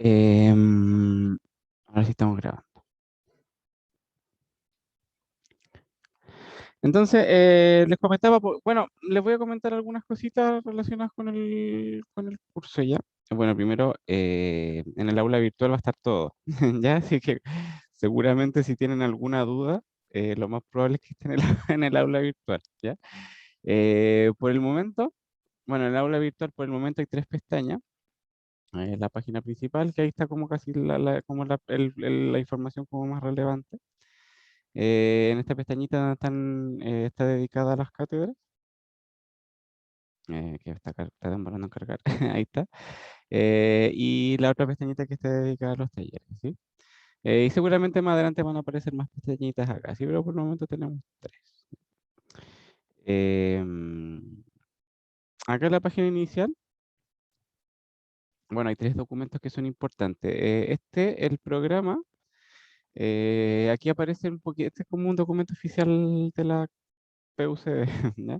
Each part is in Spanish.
Em, Ahora sí estamos grabando. Entonces, les comentaba, bueno, les voy a comentar algunas cositas relacionadas con el curso ya. Bueno, primero, en el aula virtual va a estar todo, ¿ya? Así que seguramente si tienen alguna duda, lo más probable es que estén en el, en el aula virtual, ¿ya? Por el momento, bueno, en el aula virtual por el momento hay tres pestañas. La página principal, que ahí está como casi como la información como más relevante. En esta pestañita está dedicada a las cátedras, que está demorando en cargar, ahí está. Y la otra pestañita que está dedicada a los talleres, ¿sí? Y seguramente más adelante van a aparecer más pestañitas acá, ¿sí? Pero por el momento tenemos tres. Em, Acá en la página inicial, bueno, hay tres documentos que son importantes. El programa, aquí aparece un poquito, este es como un documento oficial de la PUCD, ¿ya?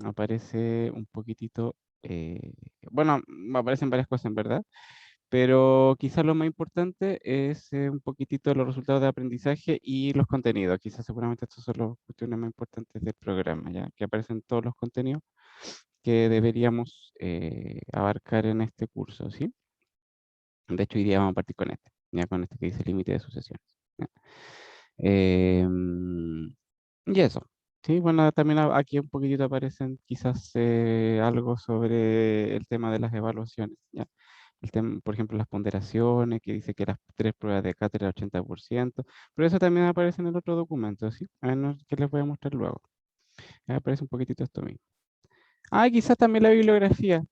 Aparece un poquitito, bueno, aparecen varias cosas en verdad, pero quizás lo más importante es un poquitito los resultados de aprendizaje y los contenidos. Quizás seguramente estos son los cuestiones más importantes del programa, ya que aparecen todos los contenidos que deberíamos abarcar en este curso, ¿sí? De hecho, hoy día vamos a partir con este, ya con este que dice límite de sucesiones. ¿Ya? Em, y eso. Sí, bueno, también aquí un poquitito aparecen quizás algo sobre el tema de las evaluaciones, ¿ya? El tema, por ejemplo, las ponderaciones, que dice que las tres pruebas de cátedra 80%, pero eso también aparece en el otro documento, ¿sí? A ver, que les voy a mostrar luego. Ahí aparece un poquitito esto mismo. Ah, y quizás también la bibliografía.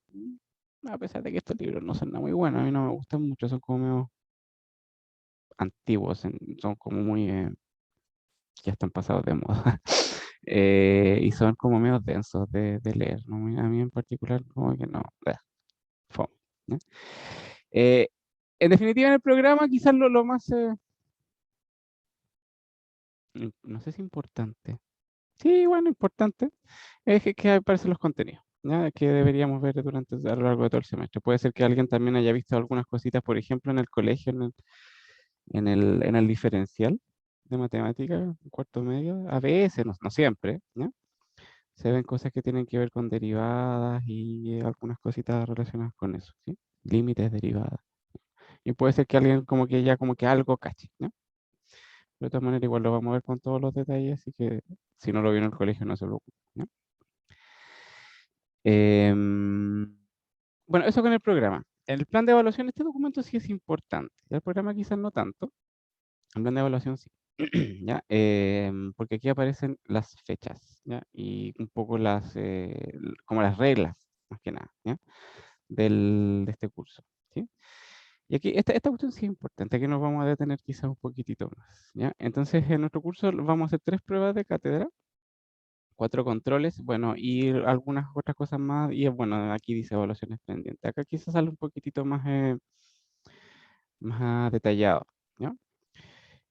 A pesar de que estos libros no son nada muy buenos, a mí no me gustan mucho, son como medio antiguos, son como muy, ya están pasados de moda. Y son como medio densos de leer, ¿no? A mí en particular, como que no, fome, ¿no? Eh, en definitiva, en el programa, quizás lo más, no sé si importante, sí, bueno, importante, es que aparecen los contenidos, ¿ya? Que deberíamos ver a lo largo de todo el semestre. Puede ser que alguien también haya visto algunas cositas, por ejemplo, en el colegio, en el diferencial de matemática, en cuarto medio, a veces, no, no siempre, ¿ya? Se ven cosas que tienen que ver con derivadas y algunas cositas relacionadas con eso, ¿sí? Límites, derivadas. Y puede ser que alguien como que ya como que algo cache, ¿no? De todas maneras, igual lo vamos a ver con todos los detalles, así que si no lo vio en el colegio, no se preocupe, ¿no? Em, bueno, eso con el programa. El plan de evaluación, este documento sí es importante. El programa quizás no tanto. El plan de evaluación sí. ¿Ya? Porque aquí aparecen las fechas, ¿ya? Y un poco como las reglas, más que nada, ¿ya? De este curso, ¿sí? Y aquí, esta cuestión sí es importante, que nos vamos a detener quizás un poquitito más, ¿ya? Entonces, en nuestro curso vamos a hacer tres pruebas de cátedra, cuatro controles, bueno, y algunas otras cosas más, y bueno, aquí dice evaluaciones pendientes. Acá quizás sale un poquitito más detallado, ¿ya?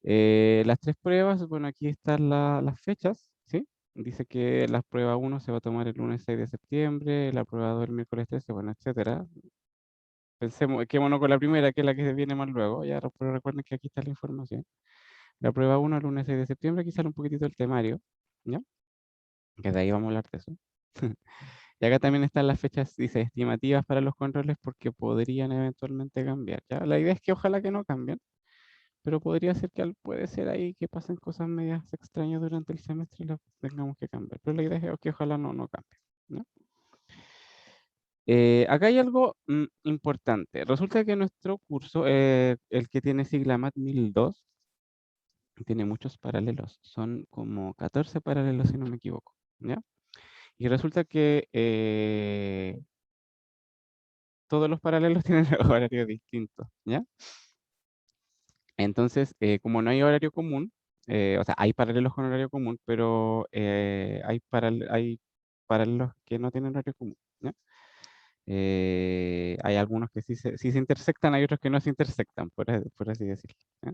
Las tres pruebas, bueno, aquí están las fechas, ¿sí? Dice que la prueba uno se va a tomar el lunes 6 de septiembre, la prueba 2 el miércoles 13, bueno, etcétera. Pensemos, quedémonos con la primera, que es la que viene más luego, ya, pero recuerden que aquí está la información. La prueba uno el lunes 6 de septiembre, aquí sale un poquitito el temario, ¿ya? Que de ahí vamos a hablar de eso. Y acá también están las fechas, dice, estimativas para los controles porque podrían eventualmente cambiar, ¿ya? La idea es que ojalá que no cambien, pero podría ser que puede ser ahí que pasen cosas medias extrañas durante el semestre y las tengamos que cambiar. Pero la idea es que ojalá no cambie, ¿no? Acá hay algo importante. Resulta que nuestro curso, el que tiene sigla MAT 1002, tiene muchos paralelos. Son como 14 paralelos, si no me equivoco, ¿ya? Y resulta que todos los paralelos tienen horarios distintos, ¿ya? Entonces, como no hay horario común, o sea, hay paralelos con horario común, pero hay paralelos que no tienen horario común, ¿ya? Hay algunos que sí se intersectan, hay otros que no se intersectan, por así decirlo, ¿ya?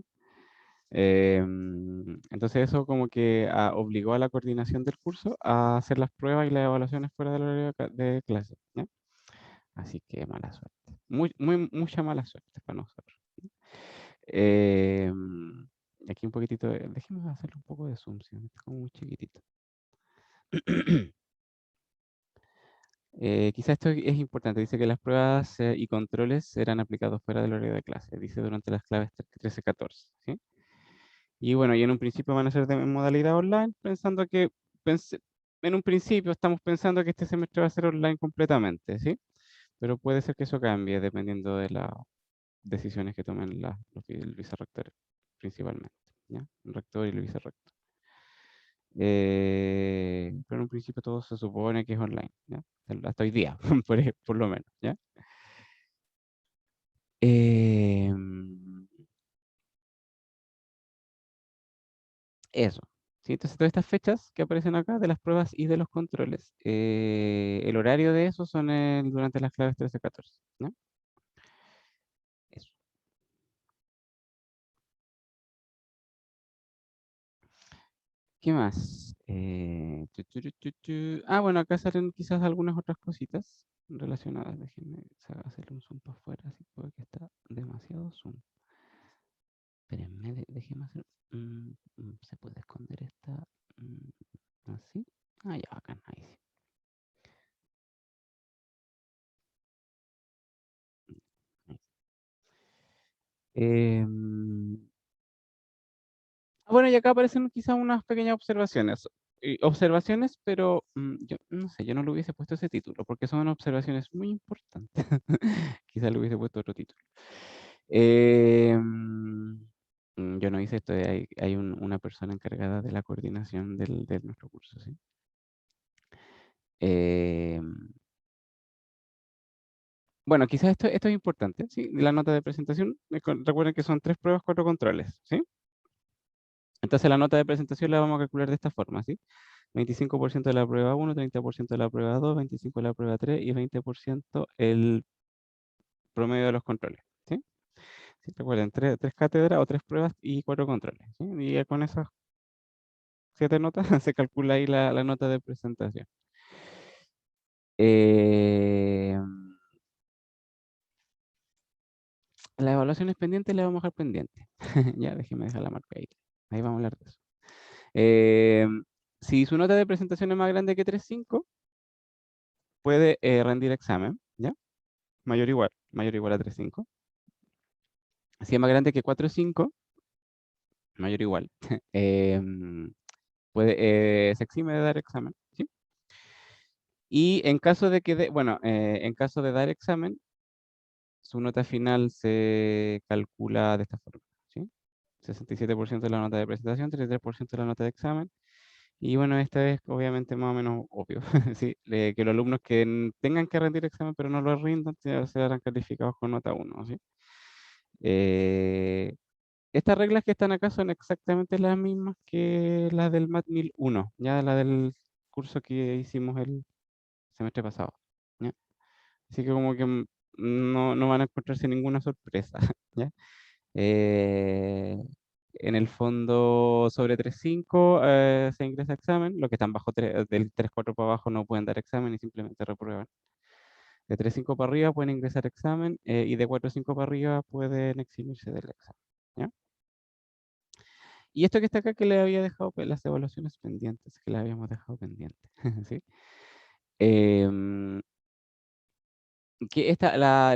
Entonces eso como que obligó a la coordinación del curso a hacer las pruebas y las evaluaciones fuera del horario de clase, ¿ya? Así que mala suerte. Mucha mala suerte para nosotros. Eh, Aquí un poquitito, déjenme hacerle un poco de zoom, si está como muy chiquitito. Quizás esto es importante. Dice que las pruebas y controles serán aplicados fuera del horario de clase. Dice durante las claves 13-14. ¿Sí? Y bueno, y en un principio van a ser de modalidad online, pensando que en un principio estamos pensando que este semestre va a ser online completamente, ¿sí? Pero puede ser que eso cambie dependiendo de las decisiones que tomen el vicerrector principalmente, ¿ya? El rector y el vicerrector. Pero en un principio todo se supone que es online, ¿ya? Hasta hoy día, por lo menos, ¿ya? Em, Eso. ¿Sí? Entonces, todas estas fechas que aparecen acá de las pruebas y de los controles, el horario de eso son durante las claves 13-14. ¿No? Eso. ¿Qué más? Bueno, acá salen quizás algunas otras cositas relacionadas. Déjenme hacerle un zoom para afuera, así porque está demasiado zoom. Espérenme, déjenme hacer. Se puede esconder esta. Así. Ya, acá, ahí sí. Ahí sí. Em, Bueno, y acá aparecen quizás unas pequeñas observaciones. Observaciones, pero yo no sé, yo no le hubiese puesto ese título, porque son observaciones muy importantes. Quizás le hubiese puesto otro título. Yo no hice esto, hay una persona encargada de la coordinación de nuestro curso, ¿sí? Em, bueno, quizás esto es importante, ¿sí? La nota de presentación, recuerden que son 3 pruebas, 4 controles, ¿sí? Entonces la nota de presentación la vamos a calcular de esta forma, ¿sí? 25% de la prueba 1, 30% de la prueba 2, 25% de la prueba 3 y 20% el promedio de los controles, ¿sí? Si recuerden, 3 cátedras o 3 pruebas y 4 controles, ¿sí? Y ya con esas 7 notas se calcula ahí la nota de presentación. Eh, las evaluaciones pendientes las vamos a dejar pendientes. Ya, déjenme dejar la marca ahí. Ahí vamos a hablar de eso. Eh, si su nota de presentación es más grande que 3,5, puede rendir examen, ¿ya? Mayor o igual a 3,5. Si es más grande que 4,5, mayor o igual, em, se exime de dar examen, ¿sí? Y en caso de bueno, en caso de dar examen, su nota final se calcula de esta forma, ¿sí? 67% de la nota de presentación, 33% de la nota de examen. Y bueno, esta es obviamente más o menos obvio, ¿sí? Que los alumnos que tengan que rendir examen pero no lo rindan, serán calificados con nota 1, ¿sí? Eh, Estas reglas que están acá son exactamente las mismas que las del MAT 1001, ya la del curso que hicimos el semestre pasado, ¿ya? Así que como que no van a encontrarse ninguna sorpresa, ¿ya? Eh, en el fondo sobre 3,5 se ingresa a examen, los que están del 3,4 para abajo no pueden dar examen y simplemente reprueban. De 3,5 para arriba pueden ingresar a examen y de 4,5 para arriba pueden eximirse del examen, ¿ya? Y esto que está acá que le había dejado, las evaluaciones pendientes, que le habíamos dejado pendientes, ¿sí? Em, el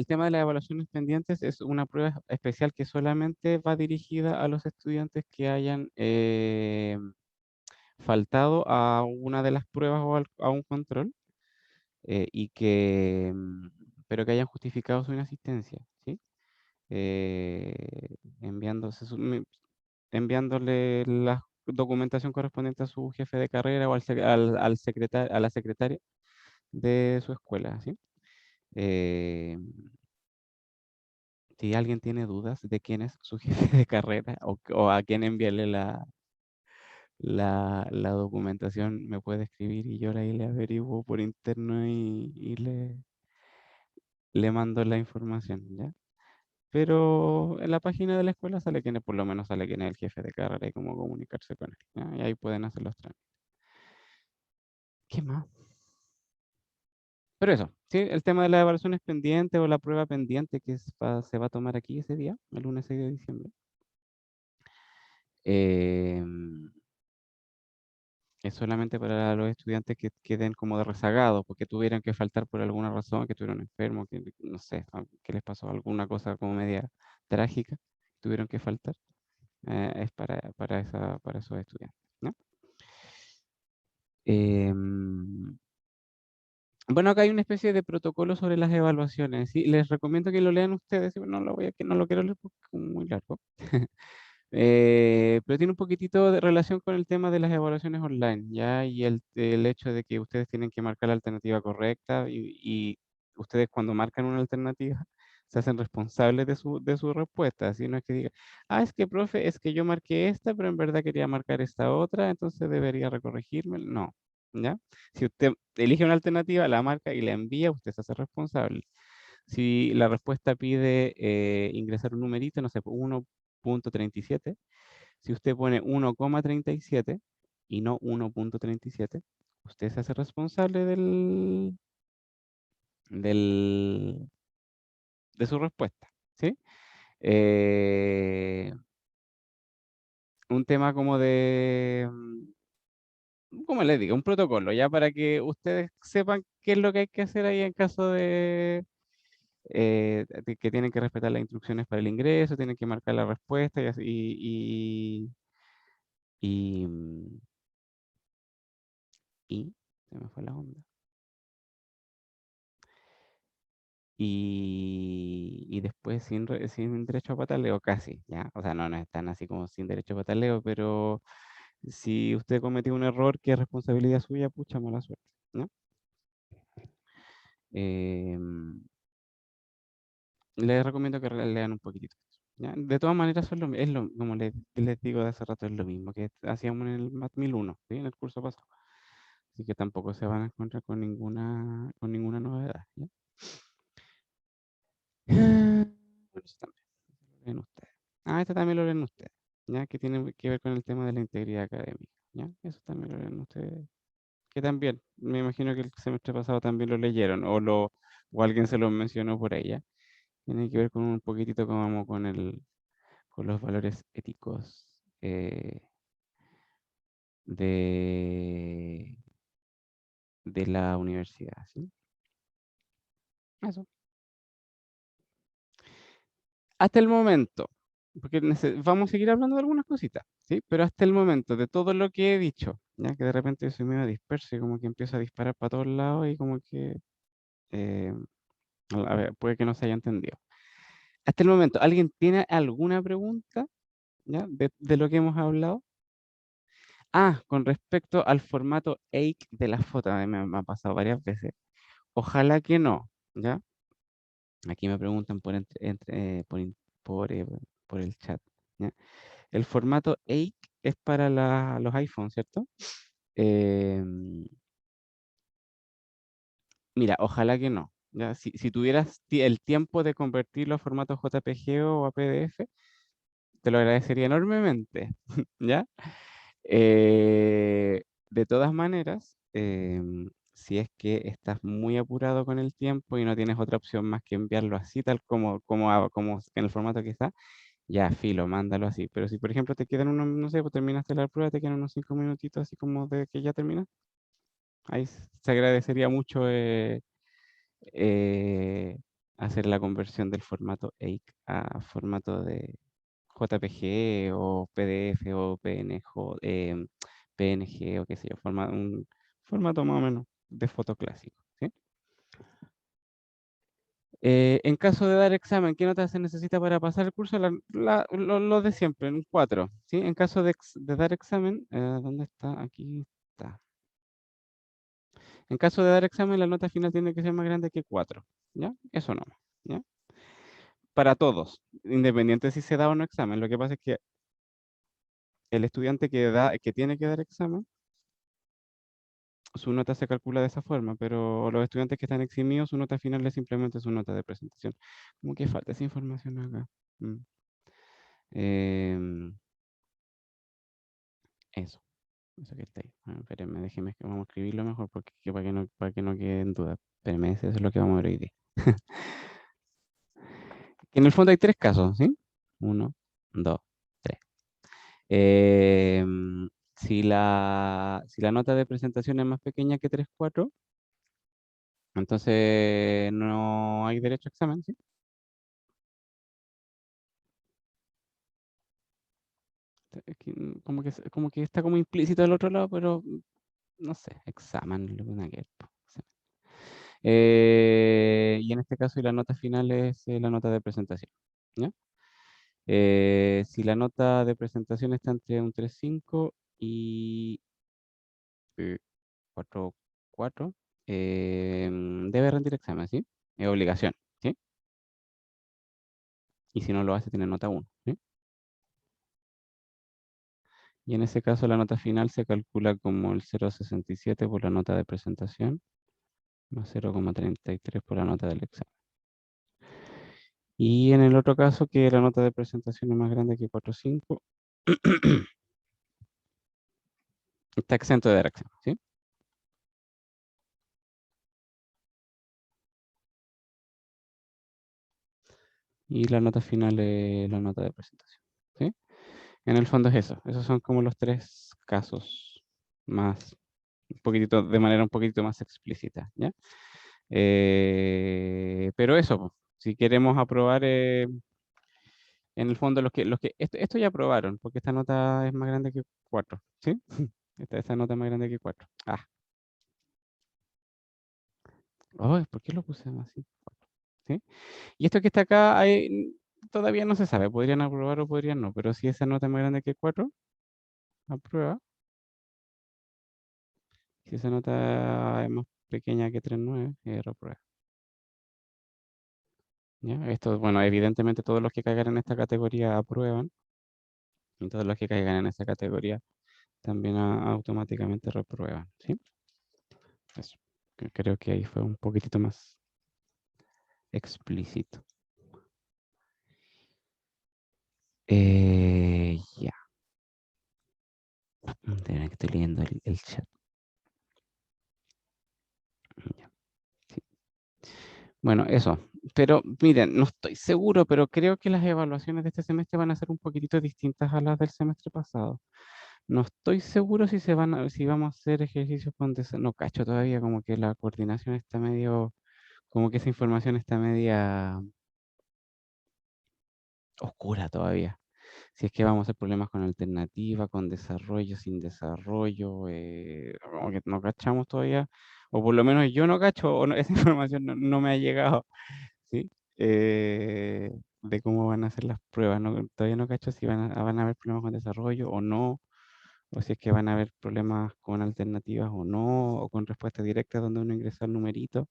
tema de las evaluaciones pendientes es una prueba especial que solamente va dirigida a los estudiantes que hayan faltado a una de las pruebas o a un control pero que hayan justificado su inasistencia, ¿sí? Enviándose enviándole la documentación correspondiente a su jefe de carrera o a la secretaria de su escuela, ¿sí? Eh, si alguien tiene dudas de quién es su jefe de carrera o a quién enviarle la documentación, me puede escribir y yo ahí le averiguo por interno y le mando la información, ¿ya? Pero en la página de la escuela sale quién es, por lo menos sale quién es el jefe de carrera y cómo comunicarse con él, ¿ya? Y ahí pueden hacer los trámites. ¿Qué más? Pero eso, sí, el tema de las evaluaciones pendientes o la prueba pendiente que se va a tomar aquí ese día, el lunes 6 de diciembre. em, es solamente para los estudiantes que queden como de rezagados, porque tuvieran que faltar por alguna razón, que estuvieron enfermos, que no sé, que les pasó alguna cosa como media trágica, tuvieron que faltar. Es para esos estudiantes, ¿no? Em, bueno, acá hay una especie de protocolo sobre las evaluaciones. Sí, les recomiendo que lo lean ustedes. No lo voy a, que no lo quiero leer porque es muy largo. Pero tiene un poquitito de relación con el tema de las evaluaciones online, ¿ya? Y el hecho de que ustedes tienen que marcar la alternativa correcta y ustedes cuando marcan una alternativa se hacen responsables de su respuesta. Así no es que diga, ah, es que, profe, es que yo marqué esta, pero en verdad quería marcar esta otra, entonces debería recorregirme. No, ¿ya? Si usted elige una alternativa, la marca y la envía, usted se hace responsable. Si la respuesta pide ingresar un numerito, no sé, 1.37, si usted pone 1,37 y no 1.37, usted se hace responsable del, de su respuesta, ¿sí? Eh, un tema como como les digo, un protocolo, ya para que ustedes sepan qué es lo que hay que hacer ahí en caso de que tienen que respetar las instrucciones para el ingreso, tienen que marcar la respuesta y, así, y, y se me fue la onda. Y después sin derecho a pataleo, casi, ¿ya? O sea, no es tan así como sin derecho a pataleo, pero si usted cometió un error que es responsabilidad suya, pucha, mala suerte, ¿no? Em, Les recomiendo que lean un poquitito. ¿Ya? De todas maneras, como les digo de hace rato, es lo mismo que hacíamos en el MAT 1001, ¿sí? En el curso pasado. Así que tampoco se van a encontrar con ninguna novedad, ¿ya? Bueno, eso también lo leen ustedes. Ah, este también lo leen ustedes, ¿ya? Que tiene que ver con el tema de la integridad académica, ¿ya? Eso también lo leen ustedes. Que también, me imagino que el semestre pasado también lo leyeron, o alguien se lo mencionó por ahí, ¿ya? Tiene que ver con un poquitito como con los valores éticos de, de la universidad, ¿sí? Eso. Hasta el momento, porque vamos a seguir hablando de algunas cositas, ¿sí? Pero hasta el momento, de todo lo que he dicho, ya que de repente yo soy medio disperso y como que empiezo a disparar para todos lados y como que, eh, a ver, puede que no se haya entendido. Hasta el momento, ¿alguien tiene alguna pregunta, ya, de lo que hemos hablado? Ah, con respecto al formato 8 de la foto, a mí me ha pasado varias veces. Ojalá que no, ¿ya? Aquí me preguntan por el chat, ¿ya? El formato 8 es para los iPhones, ¿cierto? Em, Mira, ojalá que no, ¿ya? Si tuvieras el tiempo de convertirlo a formato JPG o a PDF, te lo agradecería enormemente, ¿ya? De todas maneras, si es que estás muy apurado con el tiempo y no tienes otra opción más que enviarlo así, tal como en el formato que está, ya, filo, mándalo así. Pero si, por ejemplo, te quedan unos, no sé, pues terminaste la prueba, te quedan unos 5 minutitos así como de que ya terminas, ahí se agradecería mucho eh, hacer la conversión del formato 8 a formato de JPG o PDF o PNG o qué sé yo, un formato más o menos de foto clásico, ¿sí? En caso de dar examen, ¿qué nota se necesita para pasar el curso? Lo de siempre, un 4, ¿sí? En caso de dar examen, ¿dónde está? Aquí está. En caso de dar examen, la nota final tiene que ser más grande que 4, ¿ya? Eso no, ¿ya? Para todos, independiente si se da o no examen. Lo que pasa es que el estudiante que tiene que dar examen, su nota se calcula de esa forma, pero los estudiantes que están eximidos, su nota final es simplemente su nota de presentación. Como que falta esa información acá. Mm. Em, eso, eso que está ahí. Bueno, espérenme, déjenme que vamos a escribirlo mejor porque para que no quede en duda. Espérenme, eso es lo que vamos a ver hoy día. En el fondo hay tres casos, ¿sí? Uno, dos, tres. Si la nota de presentación es más pequeña que 3,4, entonces no hay derecho a examen, ¿sí? Es que, como que está como implícito del otro lado, pero no sé, examen, lo que nada que ver, po, sí. Y en este caso, y la nota final es la nota de presentación, ¿ya? Si la nota de presentación está entre un 3,5 y 4,4, debe rendir examen, ¿sí? Es obligación, ¿sí? Y si no lo hace, tiene nota 1, ¿sí? Y en ese caso, la nota final se calcula como el 0,67 por la nota de presentación, más 0,33 por la nota del examen. Y en el otro caso, que la nota de presentación es más grande que 4,5, está exento de dar examen, ¿sí? Y la nota final es la nota de presentación, ¿sí? En el fondo es eso. Esos son como los tres casos más, un poquitito, de manera un poquito más explícita, ¿ya? Pero eso, po, si queremos aprobar, en el fondo esto ya aprobaron, porque esta nota es más grande que 4, ¿sí? Esta nota es más grande que 4. Ah, ay, ¿por qué lo puse así? ¿Sí? Y esto que está acá, todavía no se sabe, podrían aprobar o podrían no, pero si esa nota es más grande que 4, aprueba. Si esa nota es más pequeña que 3,9, reprueba. ¿Ya? Esto, bueno, evidentemente todos los que caigan en esta categoría aprueban, y todos los que caigan en esta categoría también automáticamente reprueban, ¿sí? Eso. Creo que ahí fue un poquitito más explícito. Ya. Que estoy leyendo el chat. Ya, sí. Bueno, eso. Pero miren, no estoy seguro, pero creo que las evaluaciones de este semestre van a ser un poquitito distintas a las del semestre pasado. No estoy seguro si vamos a hacer ejercicios con no cacho todavía, como que la coordinación está medio, como que esa información está media oscura todavía. Si es que vamos a hacer problemas con alternativa, con desarrollo, sin desarrollo, como que no cachamos todavía, o por lo menos yo no cacho, o esa información no me ha llegado, ¿sí? De cómo van a ser las pruebas, todavía no cacho si van a haber problemas con desarrollo o no, o si es que van a haber problemas con alternativas o no, o con respuesta directa donde uno ingresa el numerito.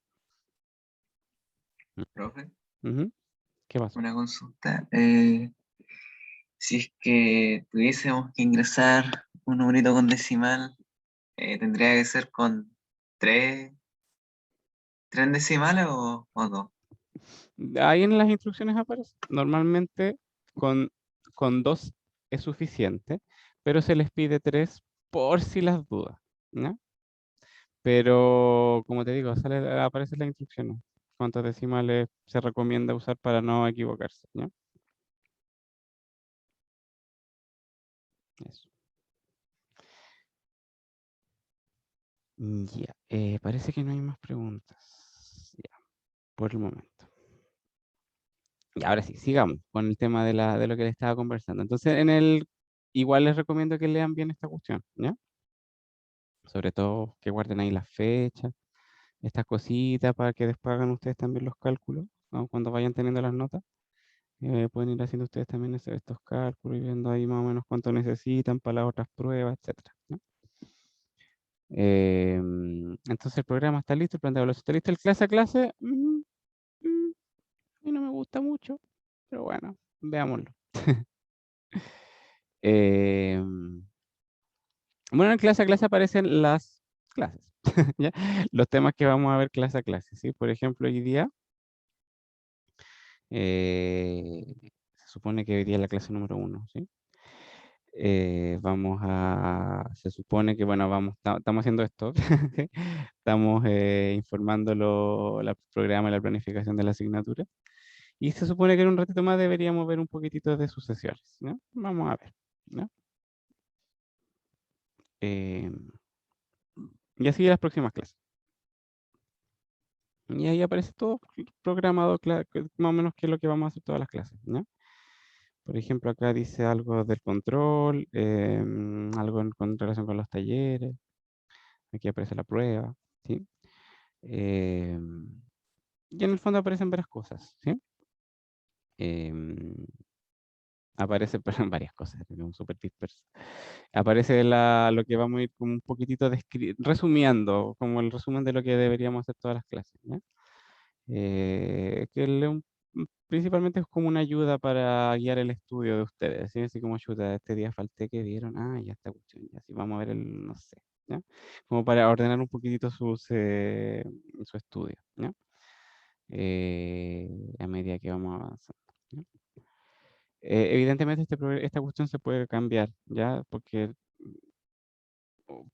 Profe, Ujú. ¿Qué pasó? una consulta. Si es que tuviésemos que ingresar un numerito con decimal, ¿tendría que ser con tres, tres decimales o dos? Ahí en las instrucciones aparece. Normalmente con dos es suficiente, pero se les pide tres por si las dudas, ¿no? Pero como te digo, aparece en las instrucciones. Cuántos decimales se recomienda usar para no equivocarse, ¿no? Eso. Ya, parece que no hay más preguntas. Ya, por el momento. Y ahora sí, sigamos con el tema de lo que les estaba conversando. Entonces, igual les recomiendo que lean bien esta cuestión, ¿ya? Sobre todo que guarden ahí las fechas, estas cositas para que después hagan ustedes también los cálculos, ¿no? Cuando vayan teniendo las notas, pueden ir haciendo ustedes también estos cálculos y viendo ahí más o menos cuánto necesitan para las otras pruebas, etcétera, ¿no? Entonces el programa está listo, el plan de evaluación está listo, el clase a clase, a mí no me gusta mucho, pero bueno, veámoslo. Em, bueno, en clase a clase aparecen las clases, ¿ya? Los temas que vamos a ver clase a clase, ¿sí? Por ejemplo, hoy día, se supone que hoy día es la clase número 1, ¿sí? se supone que, bueno, estamos haciendo esto, estamos informando el programa y la planificación de la asignatura, y se supone que en un ratito más deberíamos ver un poquitito de sus sesiones, ¿no? Vamos a ver, ¿no? Eh, y así las próximas clases. Y ahí aparece todo programado, más o menos qué es lo que vamos a hacer todas las clases, ¿no? Por ejemplo, acá dice algo del control, algo con relación con los talleres, aquí aparece la prueba, ¿sí? Em, y en el fondo aparecen varias cosas, ¿sí? Em, aparece varias cosas, es un súper disperso. Aparece lo que vamos a ir como un poquitito resumiendo, como el resumen de lo que deberíamos hacer todas las clases, ¿ya? Que principalmente es como una ayuda para guiar el estudio de ustedes, ¿sí? Así como ayuda, este día falté que vieron, ya está cuestión, ya así vamos a ver no sé, ¿ya? Como para ordenar un poquitito su estudio, ¿ya? A medida que vamos avanzando, ¿ya? Evidentemente esta cuestión se puede cambiar, ¿ya? Porque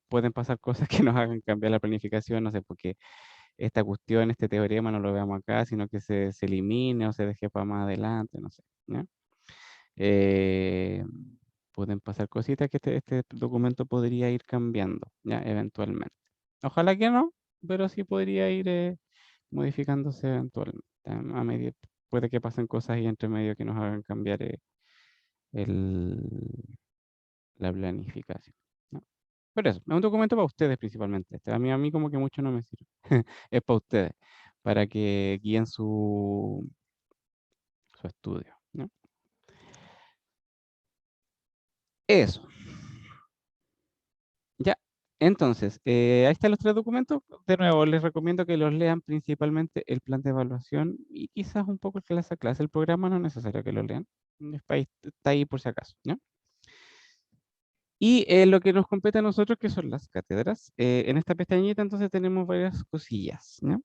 pueden pasar cosas que nos hagan cambiar la planificación, no sé, porque esta cuestión, este teorema no lo veamos acá, sino que se elimine o se deje para más adelante, no sé, ¿ya? Eh, pueden pasar cositas que este documento podría ir cambiando, ¿ya? Eventualmente. Ojalá que no, pero sí podría ir modificándose eventualmente. A medida, puede que pasen cosas ahí entre medio que nos hagan cambiar el, la planificación, ¿no? Pero eso, es un documento para ustedes principalmente. A mí como que mucho no me sirve. Es para ustedes, para que guíen su estudio, ¿no? Eso. Ya. Entonces, ahí están los tres documentos. De nuevo, les recomiendo que los lean principalmente el plan de evaluación y quizás un poco el clase a clase. El programa no es necesario que lo lean. Está ahí por si acaso, ¿no? Y lo que nos compete a nosotros, que son las cátedras. En esta pestañita entonces tenemos varias cosillas, ¿no?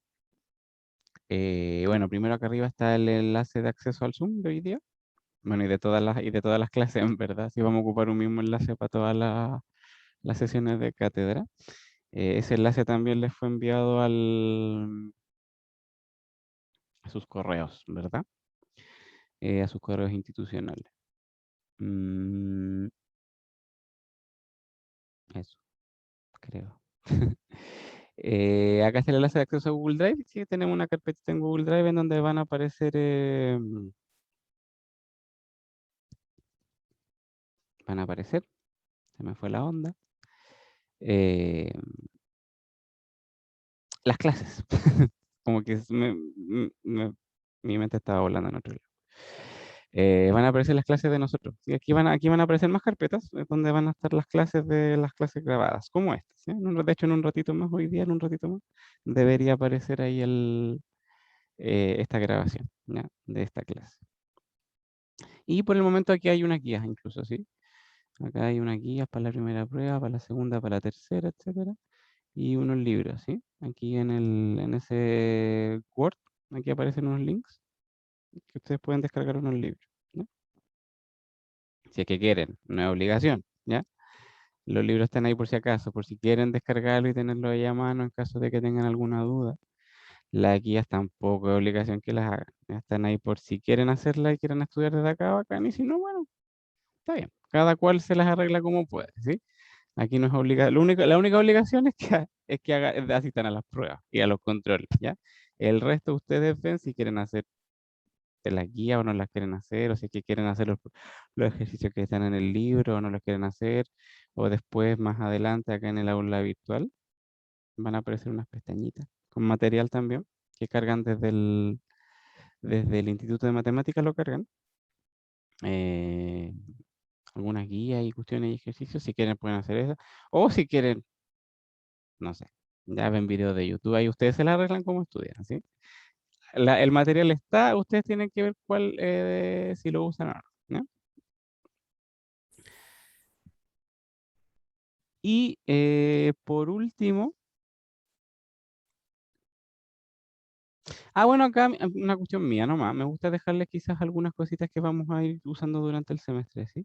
Bueno, primero acá arriba está el enlace de acceso al Zoom de hoy día. Bueno, y de todas las clases, en verdad. Si vamos a ocupar un mismo enlace para todas las sesiones de cátedra. Ese enlace también les fue enviado a sus correos, ¿verdad? A sus correos institucionales. Mm, eso, creo. Acá está el enlace de acceso a Google Drive. Sí, tenemos una carpetita en Google Drive en donde van a aparecer, se me fue la onda, eh, las clases. Como que mi mente estaba volando en otro lado. Van a aparecer las clases de nosotros. Y aquí van a aparecer más carpetas, donde van a estar las clases de las clases grabadas, como estas, ¿sí? De hecho, en un ratito más, hoy día, en un ratito más, debería aparecer ahí esta grabación, ¿ya? De esta clase. Y por el momento aquí hay una guía, incluso, ¿sí? Acá hay una guía para la primera prueba, para la segunda, para la tercera, etcétera. Y unos libros, ¿sí? Aquí en ese Word, aquí aparecen unos links que ustedes pueden descargar unos libros, ¿no? Si es que quieren, no es obligación, ¿ya? Los libros están ahí por si acaso, por si quieren descargarlo y tenerlo ahí a mano en caso de que tengan alguna duda. Las guías tampoco es obligación que las hagan, ya están ahí por si quieren hacerla y quieren estudiar desde acá, bacán, y si no, bueno, está bien. Cada cual se las arregla como puede, ¿sí? Aquí no es obligado. La única obligación es que, asistan a las pruebas y a los controles, ¿ya? El resto ustedes ven si quieren hacer las guías o no las quieren hacer, o si es que quieren hacer los ejercicios que están en el libro o no los quieren hacer, o después, más adelante, acá en el aula virtual, van a aparecer unas pestañitas con material también que cargan desde el Instituto de Matemáticas, lo cargan. eh, Algunas guías y cuestiones y ejercicios, si quieren pueden hacer eso, o si quieren, no sé, ya ven videos de YouTube, ahí ustedes se la arreglan como estudian, ¿sí? El material está, ustedes tienen que ver cuál, si lo usan o no, ¿no? Y por último, bueno, acá una cuestión mía nomás, me gusta dejarles quizás algunas cositas que vamos a ir usando durante el semestre, ¿sí?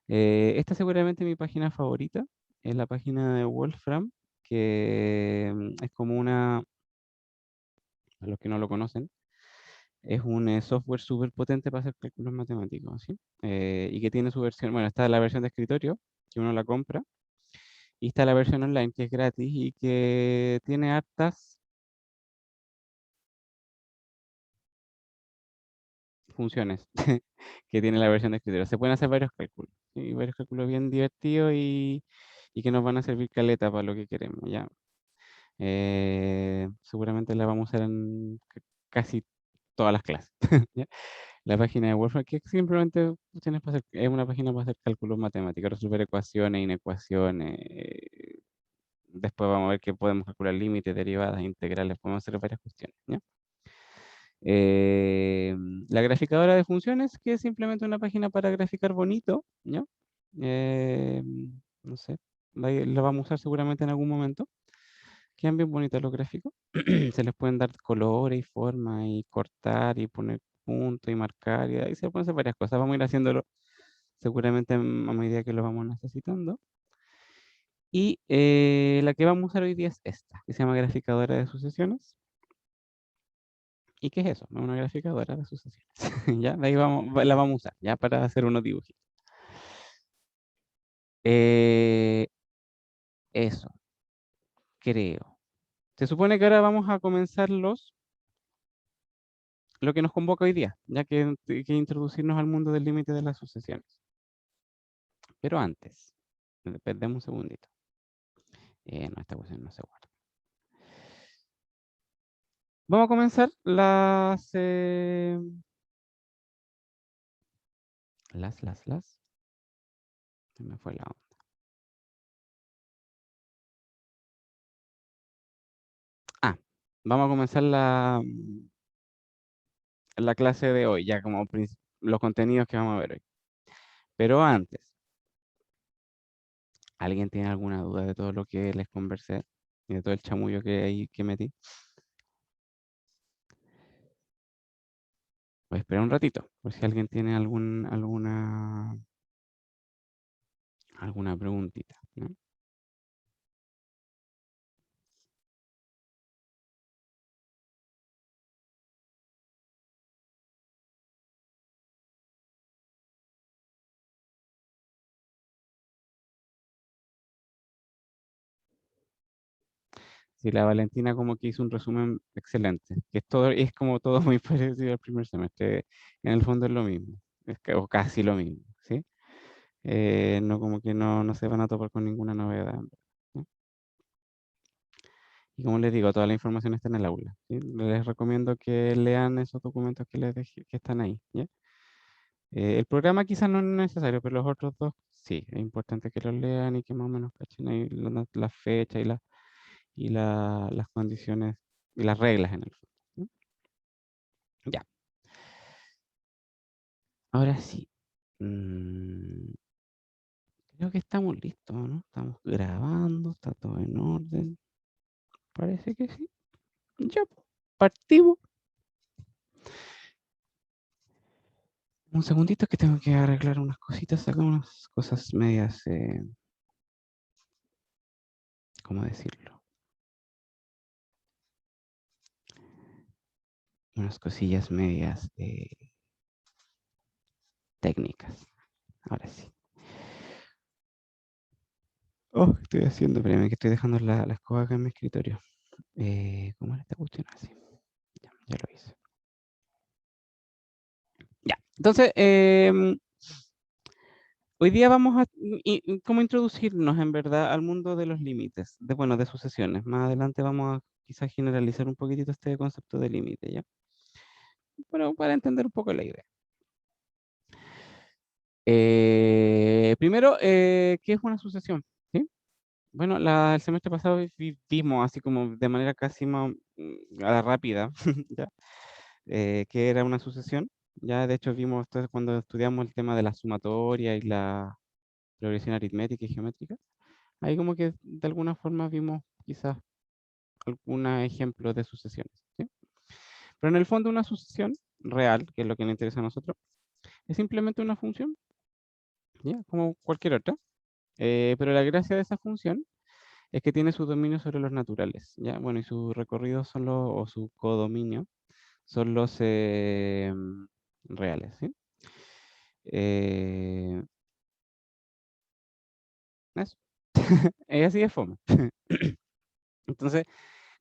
Esta seguramente mi página favorita, es la página de Wolfram, que es como una, a los que no lo conocen, es un software súper potente para hacer cálculos matemáticos, ¿sí? Y que tiene su versión, bueno, está la versión de escritorio, que uno la compra, y está la versión online, que es gratis y que tiene hartas funciones que tiene la versión de escritorio. Se pueden hacer varios cálculos, ¿sí? Varios cálculos bien divertidos y que nos van a servir caleta para lo que queremos, ¿ya? Seguramente la vamos a usar en casi todas las clases. ¿ya? La página de Wolfram, que simplemente tienes para hacer, es una página para hacer cálculos matemáticos, resolver ecuaciones, inecuaciones. Después vamos a ver que podemos calcular límites, derivadas, integrales, podemos hacer varias cuestiones. ¿Ya? Eh, la graficadora de funciones, que es simplemente una página para graficar bonito, ¿ya? Eh, no sé, la vamos a usar seguramente en algún momento. Quedan bien bonitos los gráficos. Se les pueden dar colores y formas y cortar y poner puntos y marcar y ahí se pueden hacer varias cosas. Vamos a ir haciéndolo seguramente a medida que lo vamos necesitando. Y la que vamos a usar hoy día es esta, que se llama graficadora de sucesiones. ¿Y qué es eso? Una graficadora de sucesiones. Ya, de ahí la vamos a usar, ya para hacer unos dibujitos. Eh, eso, creo. Se supone que ahora vamos a comenzar lo que nos convoca hoy día, ya que introducirnos al mundo del límite de las sucesiones. Pero antes, perdemos un segundito. No, esta cuestión no se guarda. Vamos a comenzar se me fue la onda. Ah, vamos a comenzar la clase de hoy, ya como los contenidos que vamos a ver hoy. Pero antes, ¿alguien tiene alguna duda de todo lo que les conversé y de todo el chamullo que metí? Voy a esperar un ratito, por si alguien tiene alguna preguntita, ¿no? Sí, la Valentina como que hizo un resumen excelente, que es como todo muy parecido al primer semestre. En el fondo es lo mismo, o casi lo mismo, ¿sí? No como que no se van a topar con ninguna novedad. ¿No? Y como les digo, toda la información está en el aula, ¿sí? Les recomiendo que lean esos documentos que les dejé, que están ahí, ¿ya? El programa quizás no es necesario, pero los otros dos sí, es importante que los lean y que más o menos cachen ahí las fechas y las condiciones y las reglas en el fondo. ¿No? Ya, ahora sí. Mm, creo que estamos listos, ¿no? Estamos grabando, está todo en orden. Parece que sí. Ya, partimos. Un segundito que tengo que arreglar unas cositas, acá unas cosas medias, ¿cómo decirlo? Unas cosillas medias técnicas. Ahora sí. Oh, ¿qué estoy haciendo? Espérame, que estoy dejando la escoba acá en mi escritorio. ¿Cómo era esta cuestión? Así. Ya lo hice. Ya. Entonces, hoy día vamos a cómo introducirnos en verdad al mundo de los límites, bueno, de sucesiones. Más adelante vamos a quizás generalizar un poquitito este concepto de límite, ¿ya? Bueno, para entender un poco la idea. Primero, ¿qué es una sucesión? ¿Sí? Bueno, el semestre pasado vimos así como de manera casi más a la rápida, ¿ya? Que era una sucesión. Ya de hecho vimos esto cuando estudiamos el tema de la sumatoria y la progresión aritmética y geométrica. Ahí como que de alguna forma vimos quizás algunos ejemplos de sucesiones. ¿Sí? Pero en el fondo una sucesión real, que es lo que nos interesa a nosotros, es simplemente una función ¿ya? Como cualquier otra. Pero la gracia de esa función es que tiene su dominio sobre los naturales, ¿ya? Bueno, y su recorrido son los, o su codominio, son los reales, ¿sí? Eh, eso. Es así de fome. Entonces,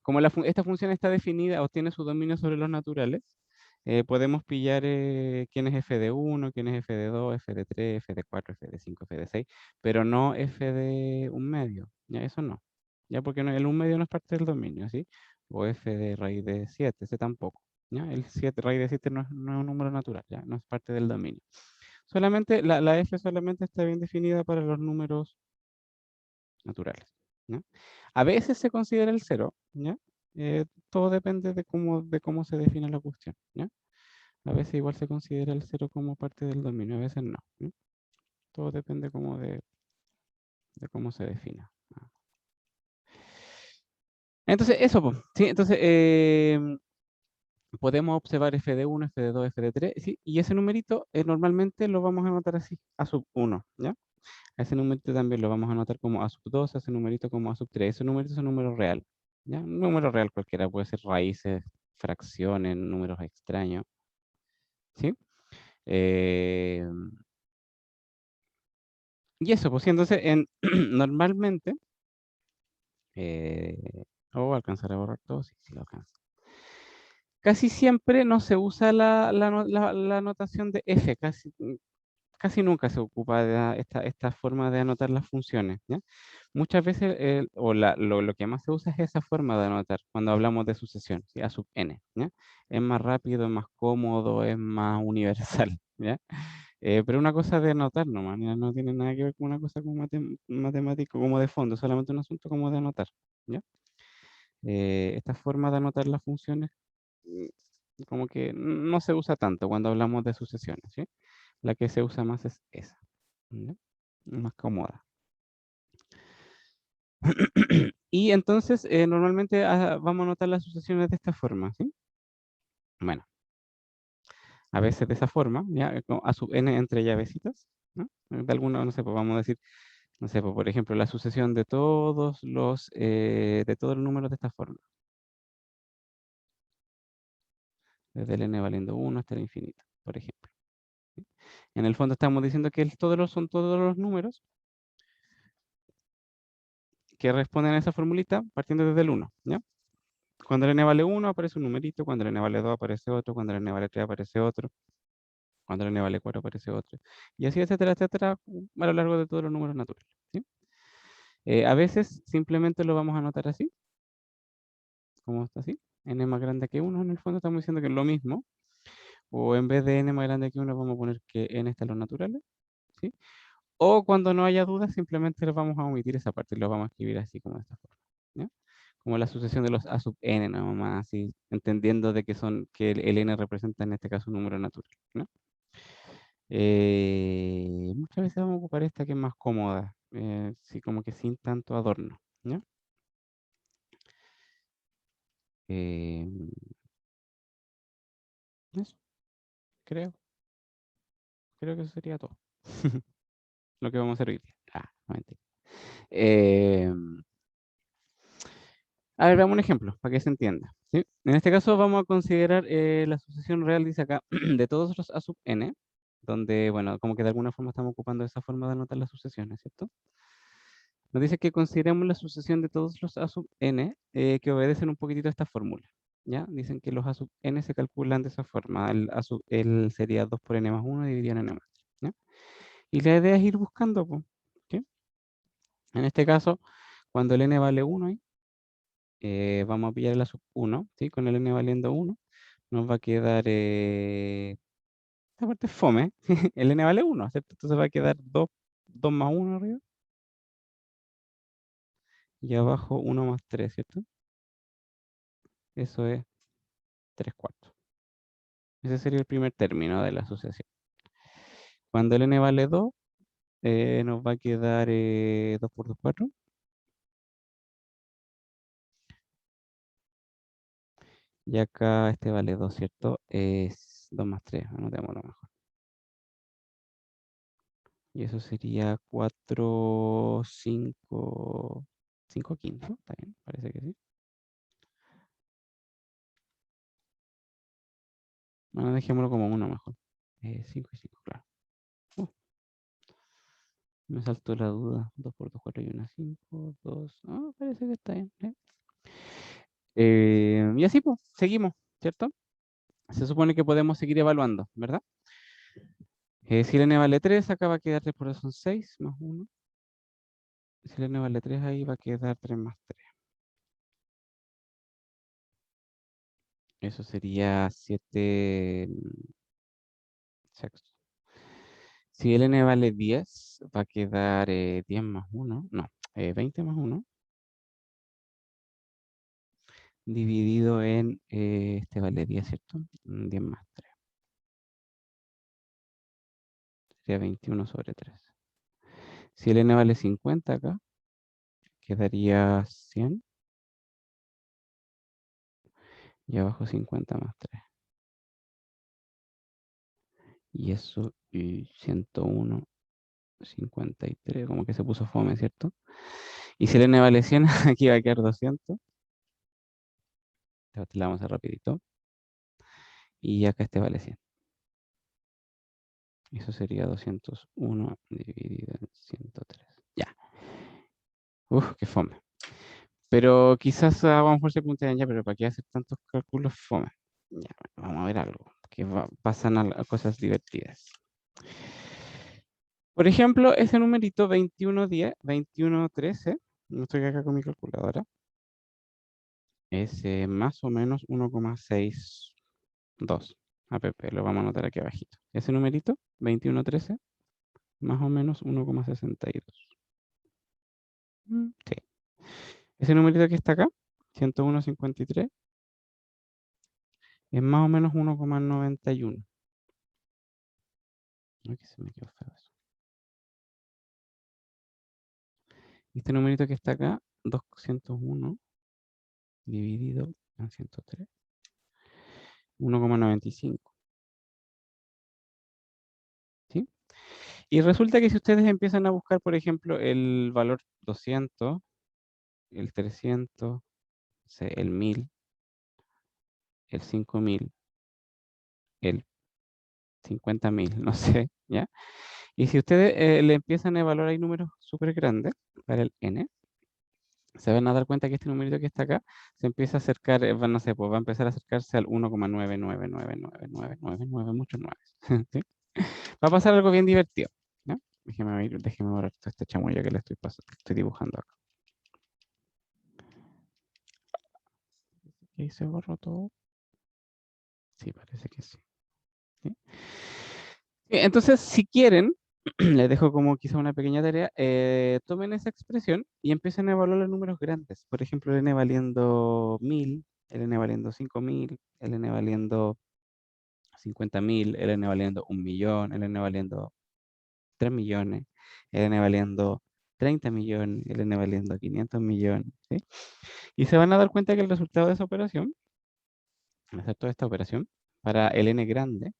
como esta función está definida o tiene su dominio sobre los naturales, podemos pillar quién es f de 1, quién es f de 2, f de 3, f de 4, f de 5, f de 6, pero no f de un medio. Ya eso no. Ya porque el un medio no es parte del dominio, ¿sí? O f de raíz de 7, ese tampoco. ¿Ya? El 7 raíz de 7 no es un número natural, ya no es parte del dominio. Solamente la f solamente está bien definida para los números naturales. ¿Ya? A veces se considera el cero, ¿ya? Todo depende de cómo se define la cuestión, ¿ya? A veces igual se considera el cero como parte del dominio, a veces no, ¿ya? Todo depende como de cómo se defina. ¿No? Entonces, eso, po, ¿sí? Entonces, podemos observar f de 1, f de 2, f de 3, ¿sí? Y ese numerito normalmente lo vamos a anotar así, a sub 1, ¿ya? A ese numerito también lo vamos a anotar como a sub 2, a ese numerito como a sub 3. Ese numerito es un número real, ¿ya? Un número real cualquiera, puede ser raíces, fracciones, números extraños, ¿sí? Eh, y eso, pues sí, entonces, normalmente, alcanzar a borrar todo, sí, sí lo alcanzo. Casi siempre no se usa la notación de f, casi nunca se ocupa de esta forma de anotar las funciones, ¿ya? Muchas veces, lo que más se usa es esa forma de anotar cuando hablamos de sucesión, ¿sí? A sub n, ¿ya? Es más rápido, es más cómodo, es más universal, ¿ya? Pero una cosa de anotar nomás, ¿ya? No tiene nada que ver con una cosa como matemático, como de fondo, solamente un asunto como de anotar, ¿ya? Esta forma de anotar las funciones como que no se usa tanto cuando hablamos de sucesiones, ¿sí? La que se usa más es esa, ¿ya? Más cómoda. Y entonces, normalmente vamos a anotar las sucesiones de esta forma, ¿sí? Bueno, a veces de esa forma, ¿ya? A sub n entre llavecitas, ¿no? De alguna, no sé, pues vamos a decir, no sé, pues por ejemplo, la sucesión de todos los números de esta forma, desde el n valiendo 1 hasta el infinito, por ejemplo. ¿Sí? En el fondo estamos diciendo que son todos los números que responden a esa formulita partiendo desde el 1, ¿ya? Cuando el n vale 1 aparece un numerito, cuando el n vale 2 aparece otro, cuando el n vale 3 aparece otro, cuando el n vale 4 aparece otro. Y así, etcétera, etcétera, a lo largo de todos los números naturales, ¿sí? A veces simplemente lo vamos a anotar así, como está así, n más grande que 1, en el fondo estamos diciendo que es lo mismo, o en vez de n más grande que 1 vamos a poner que n está en los naturales, ¿sí? O cuando no haya dudas, simplemente lo vamos a omitir esa parte y lo vamos a escribir así como de esta forma, ¿ya? Como la sucesión de los a sub n, nada más, así, entendiendo de que el n representa en este caso un número natural, ¿no? Muchas veces vamos a ocupar esta que es más cómoda, sí, como que sin tanto adorno, ¿ya? Eh, Eso, creo, creo que eso sería todo. Lo que vamos a hacer hoy día. No, mentira. Eh, a ver, veamos un ejemplo para que se entienda, ¿sí? En este caso vamos a considerar la sucesión real, dice acá, de todos los a sub n, donde, bueno, como que de alguna forma estamos ocupando esa forma de anotar las sucesiones, ¿cierto? Nos dice que consideremos la sucesión de todos los a sub n que obedecen un poquitito a esta fórmula, ¿ya? Dicen que los a sub n se calculan de esa forma, el sería 2 por n más 1 dividido en n más 3, ¿ya? Y la idea es ir buscando, po, ¿sí? En este caso, cuando el n vale 1, vamos a pillar el a sub 1, ¿sí? Con el n valiendo 1, nos va a quedar, esta parte es fome, el n vale 1, ¿cierto? Entonces va a quedar 2 más 1 arriba, y abajo 1 más 3, ¿cierto? Eso es 3 cuartos. Ese sería el primer término de la asociación. Cuando el n vale 2, nos va a quedar 2 por 2, 4. Y acá este vale 2, ¿cierto? Es 2 más 3, anotémoslo mejor. Y eso sería 4, 5, 5 quintos. Está bien, parece que sí. Bueno, dejémoslo como 1 mejor. 5 y 5, claro. Me saltó la duda. 2 por 2, 4 y 1, 5, 2. Ah, parece que está bien. Y así pues, seguimos, ¿cierto? Se supone que podemos seguir evaluando, ¿verdad? Si el n vale 3, acá va a quedar 3 por 2 son 6 más 1. Si el n vale 3, ahí va a quedar 3 más 3. Eso sería 7 sextos. Si el n vale 10, va a quedar 10 más 1. No, 20 más 1. Dividido en, este vale 10, ¿cierto? 10 más 3. Sería 21 sobre 3. Si el n vale 50 acá, quedaría 100. Y abajo 50 más 3. Y eso, y 101, 53, como que se puso fome, ¿cierto? Y si el n vale 100, aquí va a quedar 200. Te la vamos a hacer rapidito. Y acá este vale 100. Eso sería 201 dividido en 103. Ya. Uf, qué fome. Pero quizás a lo mejor se plantean ya, pero ¿para qué hacer tantos cálculos fome? Ya, vamos a ver algo. Que pasan a cosas divertidas. Por ejemplo, ese numerito 2110, 2113, no estoy acá con mi calculadora, es más o menos 1,62 APP, lo vamos a anotar aquí abajito. Ese numerito, 2113, más o menos 1,62. Sí. Ese numerito que está acá, 101,53, es más o menos 1,91. Ay, que se me quedó feo eso. Este numerito que está acá, 201 dividido en 103, 1,95. ¿Sí? Y resulta que si ustedes empiezan a buscar, por ejemplo, el valor 200, el 300, el 1000, el 5000, el 50.000, no sé, ¿ya? Y si ustedes le empiezan a evaluar, hay números súper grandes para el n, se van a dar cuenta que este numerito que está acá se empieza a acercar, no sé, pues va a empezar a acercarse al 1,9999999, muchos nueves. ¿Sí? Va a pasar algo bien divertido, ¿ya? Déjeme borrar todo este chamullo que le estoy pasando, que estoy dibujando acá. ¿Y se borró todo? Sí, parece que sí. ¿Sí? Entonces, si quieren, les dejo como quizá una pequeña tarea, tomen esa expresión y empiecen a evaluar los números grandes. Por ejemplo, el n valiendo 1000, el n valiendo 5000, el n valiendo 50.000, el n valiendo 1.000.000, el n valiendo 3 millones, el n valiendo 30 millones, el n valiendo 500 millones. ¿Sí? Y se van a dar cuenta que el resultado de esa operación, al hacer toda esta operación, para el n grande,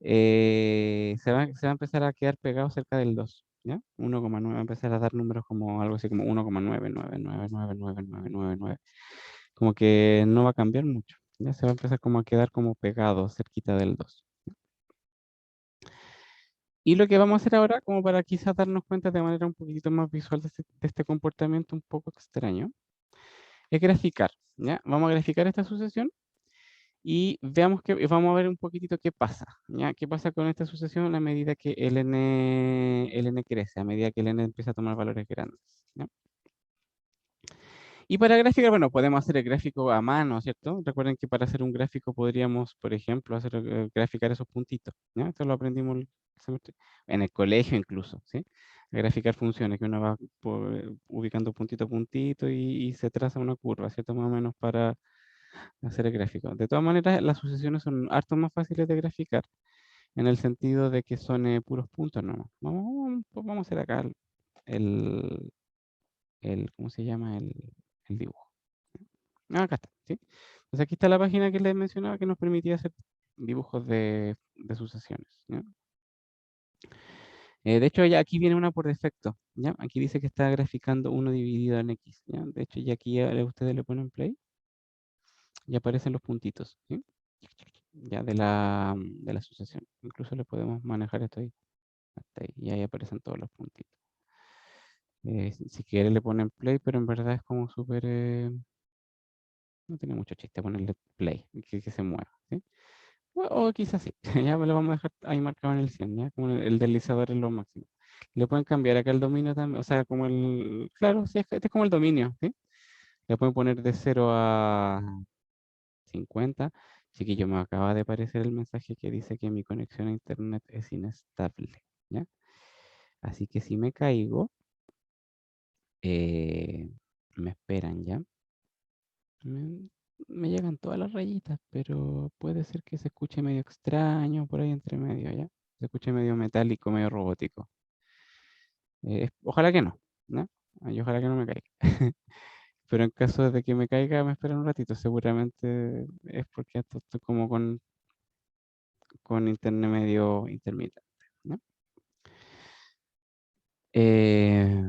se va a empezar a quedar pegado cerca del 2, ¿ya? 1,9, va a empezar a dar números como algo así como 1,999999999. Como que no va a cambiar mucho, ya se va a empezar como a quedar como pegado cerquita del 2. Y lo que vamos a hacer ahora, como para quizás darnos cuenta de manera un poquitito más visual de este comportamiento un poco extraño, es graficar, ¿ya? Vamos a graficar esta sucesión y veamos que vamos a ver un poquitito qué pasa, ¿ya? ¿Qué pasa con esta sucesión a medida que el n crece, a medida que el n empieza a tomar valores grandes, ¿ya? Y para graficar, bueno, podemos hacer el gráfico a mano, ¿cierto? Recuerden que para hacer un gráfico podríamos, por ejemplo, graficar esos puntitos, ¿ya? Esto lo aprendimos el semestre- en el colegio incluso, ¿sí? Graficar funciones, que uno va ubicando puntito a puntito y se traza una curva, ¿cierto? Más o menos para hacer el gráfico. De todas maneras, las sucesiones son harto más fáciles de graficar, en el sentido de que son puros puntos, ¿no? Vamos a hacer acá el, ¿cómo se llama? El dibujo. Acá está, ¿sí? Entonces aquí está la página que les mencionaba que nos permitía hacer dibujos de sucesiones, ¿ya? De hecho, ya aquí viene una por defecto, ¿ya? Aquí dice que está graficando 1 dividido en X, ¿ya? De hecho, ya aquí ustedes le ponen play y aparecen los puntitos, ¿sí? Ya de la asociación. Incluso le podemos manejar esto ahí, hasta ahí, y ahí aparecen todos los puntitos. Si quiere le ponen play, pero en verdad es como súper... no tiene mucho chiste ponerle play, y que se mueva, ¿sí? O quizás sí, ya lo vamos a dejar ahí marcado en el 100, ¿ya? Como el deslizador es lo máximo. Le pueden cambiar acá el dominio también, o sea, como claro, sí, este es como el dominio, ¿sí? Le pueden poner de 0 a 50. Chiquillo, me acaba de aparecer el mensaje que dice que mi conexión a internet es inestable, ¿ya? Así que si me caigo, eh, me esperan, ¿ya? Me, me llegan todas las rayitas, pero puede ser que se escuche medio extraño por ahí entre medio, ¿ya? Se escuche medio metálico, medio robótico. Ojalá que no, ¿no? Y ojalá que no me caiga. Pero en caso de que me caiga, me esperan un ratito. Seguramente es porque estoy como con internet medio intermitente, ¿no? Eh,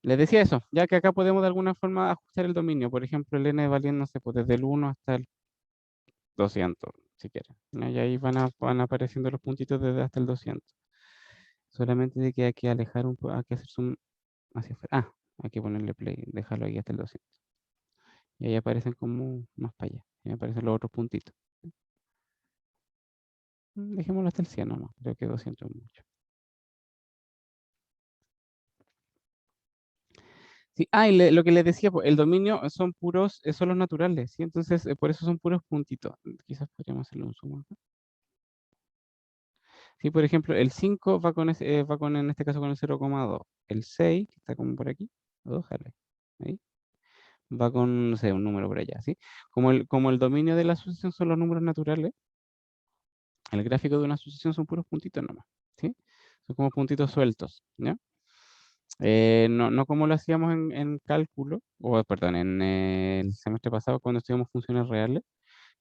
Les decía eso, ya que acá podemos de alguna forma ajustar el dominio. Por ejemplo, el n valiendo, no sé, pues desde el 1 hasta el 200, si quieren, ¿no? Y ahí van apareciendo los puntitos desde hasta el 200. Solamente de que hay que alejar un poco, hay que hacer zoom hacia afuera. Hay que ponerle play, dejarlo ahí hasta el 200. Y ahí aparecen como más para allá. Y aparecen los otros puntitos. Dejémoslo hasta el 100 nomás. Creo que 200 es mucho. Sí, y lo que les decía, pues, el dominio son puros, son los naturales, ¿sí? Entonces, por eso son puros puntitos. Quizás podríamos hacerle un zoom acá. Sí, por ejemplo, el 5 va con, en este caso, con el 0,2. El 6 que está como por aquí, ojalá, ahí, va con, no sé, un número por allá, ¿sí? Como el dominio de la asociación son los números naturales, el gráfico de una asociación son puros puntitos nomás, ¿sí? Son como puntitos sueltos, ¿ya? No como lo hacíamos en cálculo, o perdón, en el semestre pasado cuando estudiamos funciones reales,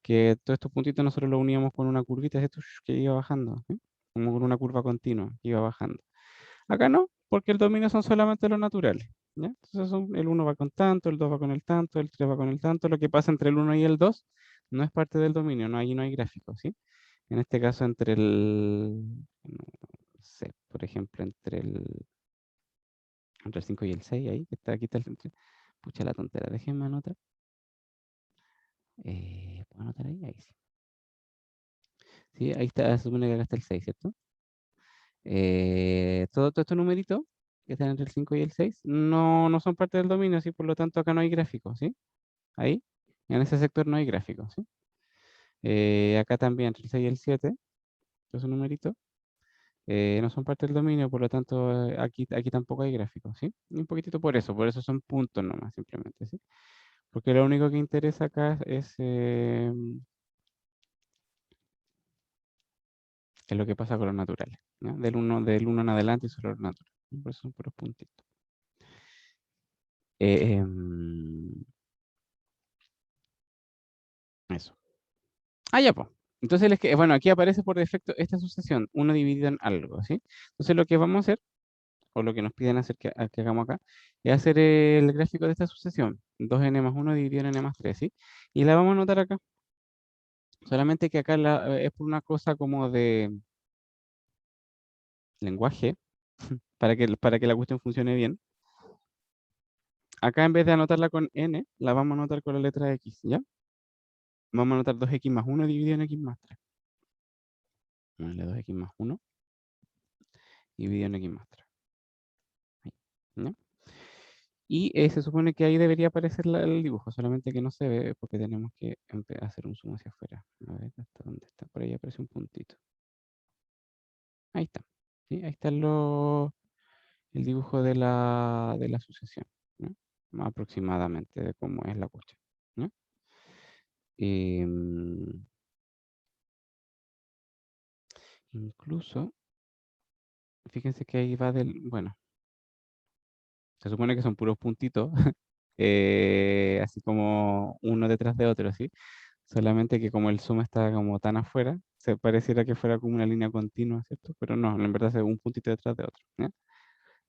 que todos estos puntitos nosotros los uníamos con una curvita ¿cierto? Que iba bajando, ¿sí? Como con una curva continua que iba bajando. Acá no, porque el dominio son solamente los naturales, ¿ya? Entonces el 1 va con tanto, el 2 va con el tanto, el 3 va con el tanto, lo que pasa entre el 1 y el 2 no es parte del dominio, no, ahí no hay gráfico, ¿sí? En este caso no sé, por ejemplo, entre el 5 y el 6 ahí, que está aquí está pucha la tontera, déjenme anotar. ¿Puedo anotar ahí? Ahí sí. Sí, ahí está, se supone que acá está el 6, ¿cierto? Todo estos numeritos que están entre el 5 y el 6 no son parte del dominio, ¿sí? Por lo tanto, acá no hay gráfico, ¿sí? Ahí, en ese sector no hay gráfico, ¿sí? Acá también entre el 6 y el 7, esos numeritos, no son parte del dominio, por lo tanto, aquí tampoco hay gráfico, ¿sí? Y un poquitito por eso son puntos nomás, simplemente, ¿sí? Porque lo único que interesa acá es lo que pasa con los naturales, ¿ya? Del uno en adelante y solo los naturales. Por eso son puros puntitos. Eso. Ya, pues. Entonces, bueno, aquí aparece por defecto esta sucesión, uno dividido en algo, ¿sí? Entonces, lo que vamos a hacer, o lo que nos piden hacer que hagamos acá, es hacer el gráfico de esta sucesión, 2n más 1 dividido en n más 3, ¿sí? Y la vamos a anotar acá. Solamente que acá es por una cosa como de lenguaje, para que la cuestión funcione bien. Acá en vez de anotarla con n, la vamos a anotar con la letra x, ¿ya? Vamos a anotar 2x más 1 dividido en x más 3. Vale, 2x más 1 dividido en x más 3. Ahí, ¿ya? Y se supone que ahí debería aparecer el dibujo, solamente que no se ve porque tenemos que hacer un zoom hacia afuera. A ver, ¿hasta dónde está? Por ahí aparece un puntito. Ahí está. ¿Sí? Ahí está el dibujo de la sucesión, ¿no? Aproximadamente de cómo es la cuestión, ¿no? Em, Incluso, fíjense que ahí va bueno, se supone que son puros puntitos, así como uno detrás de otro, ¿sí? Solamente que como el zoom está como tan afuera, se pareciera que fuera como una línea continua, ¿cierto? Pero no, en verdad es un puntito detrás de otro, ¿ya?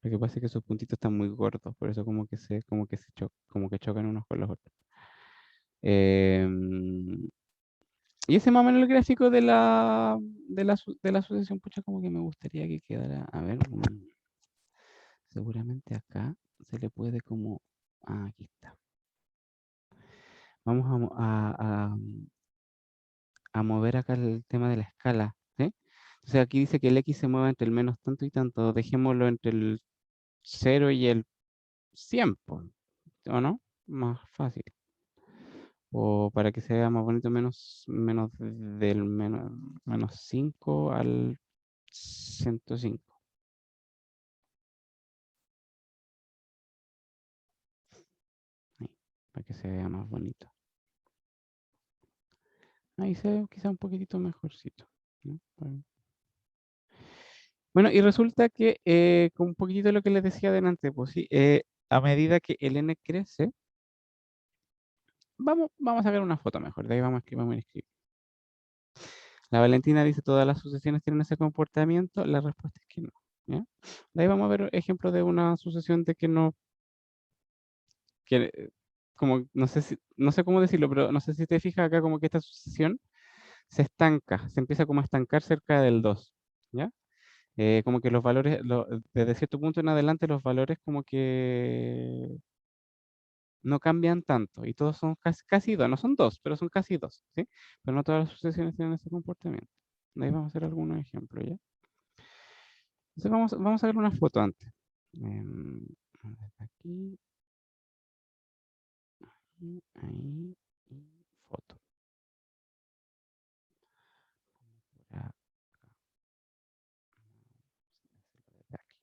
Lo que pasa es que esos puntitos están muy gordos, por eso como que chocan unos con los otros. Em, y ese más o menos el gráfico de la asociación, pucha, como que me gustaría que quedara, a ver, seguramente acá se le puede como, aquí está. Vamos a mover acá el tema de la escala, ¿sí? Entonces aquí dice que el X se mueve entre el menos tanto y tanto, dejémoslo entre el 0 y el 100, po, ¿o no? Más fácil. O para que sea más bonito, menos 5 al 105. Ahí, para que se vea más bonito. Ahí se ve quizá un poquitito mejorcito, ¿no? Bueno, y resulta que con un poquitito lo que les decía adelante, pues sí, a medida que el n crece, vamos a ver una foto mejor, de ahí vamos a escribir. La Valentina dice, ¿todas las sucesiones tienen ese comportamiento? La respuesta es que no, ¿ya? De ahí vamos a ver ejemplos de una sucesión de que no, que como, no sé cómo decirlo, pero no sé si te fijas acá como que esta sucesión se estanca, se empieza como a estancar cerca del 2, ¿ya? Como que los valores, desde cierto punto en adelante, los valores como que no cambian tanto y todos son casi dos, no son dos, pero son casi dos, ¿sí? Pero no todas las sucesiones tienen ese comportamiento. De ahí vamos a hacer algunos ejemplos, ¿ya? Entonces vamos a ver una foto antes. A ver, aquí, y ahí, y foto. Por acá, por aquí.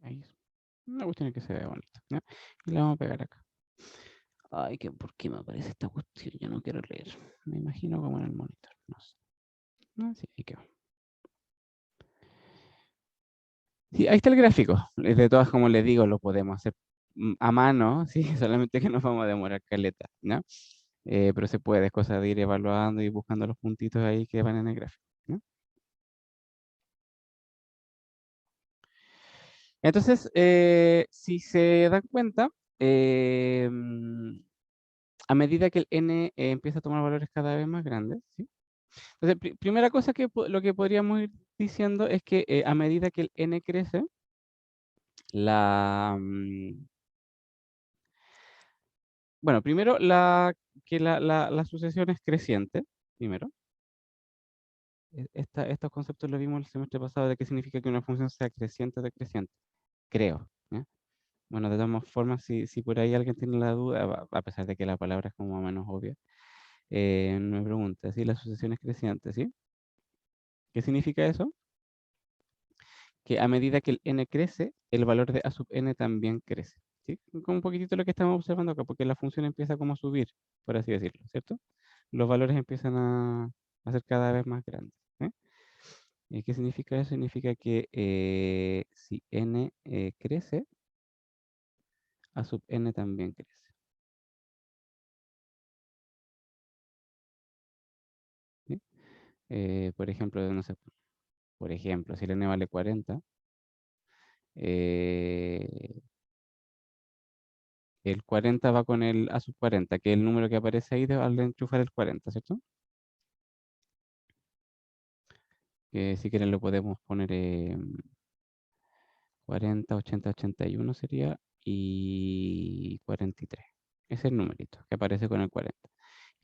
Ahí es una cuestión que se ve bonita, ¿ya? Y la vamos a pegar acá. Ay, ¿por qué me aparece esta cuestión? Yo no quiero leer. Me imagino como en el monitor. No sé. Ah, sí, ahí quedó. Sí, ahí está el gráfico. De todas, como les digo, lo podemos hacer a mano, sí, solamente que nos vamos a demorar caleta, ¿no? Pero se puede, es cosa de ir evaluando y buscando los puntitos ahí que van en el gráfico, ¿no? Entonces, si se dan cuenta, a medida que el n empieza a tomar valores cada vez más grandes, ¿sí? Entonces, primera cosa que lo que podríamos ir diciendo es que a medida que el n crece, la, bueno, primero la sucesión es creciente, primero. Estos conceptos los vimos el semestre pasado de qué significa que una función sea creciente o decreciente, creo, ¿ya? Bueno, de todas formas, si por ahí alguien tiene la duda, a pesar de que la palabra es como más o menos obvia, me pregunta, ¿sí? La sucesión es creciente, ¿sí? ¿Qué significa eso? Que a medida que el n crece, el valor de a sub n también crece, ¿sí? Como un poquitito lo que estamos observando acá, porque la función empieza como a subir, por así decirlo, ¿cierto? Los valores empiezan a ser cada vez más grandes, ¿eh? ¿Y qué significa eso? Significa que si n crece, a sub n también crece, ¿sí? Por ejemplo, no sé, por ejemplo, si el n vale 40, eh, el 40 va con el a sub 40, que es el número que aparece ahí al enchufar el 40, ¿cierto? Que si quieren lo podemos poner 40, 80, 81 sería y 43. Ese es el numerito que aparece con el 40.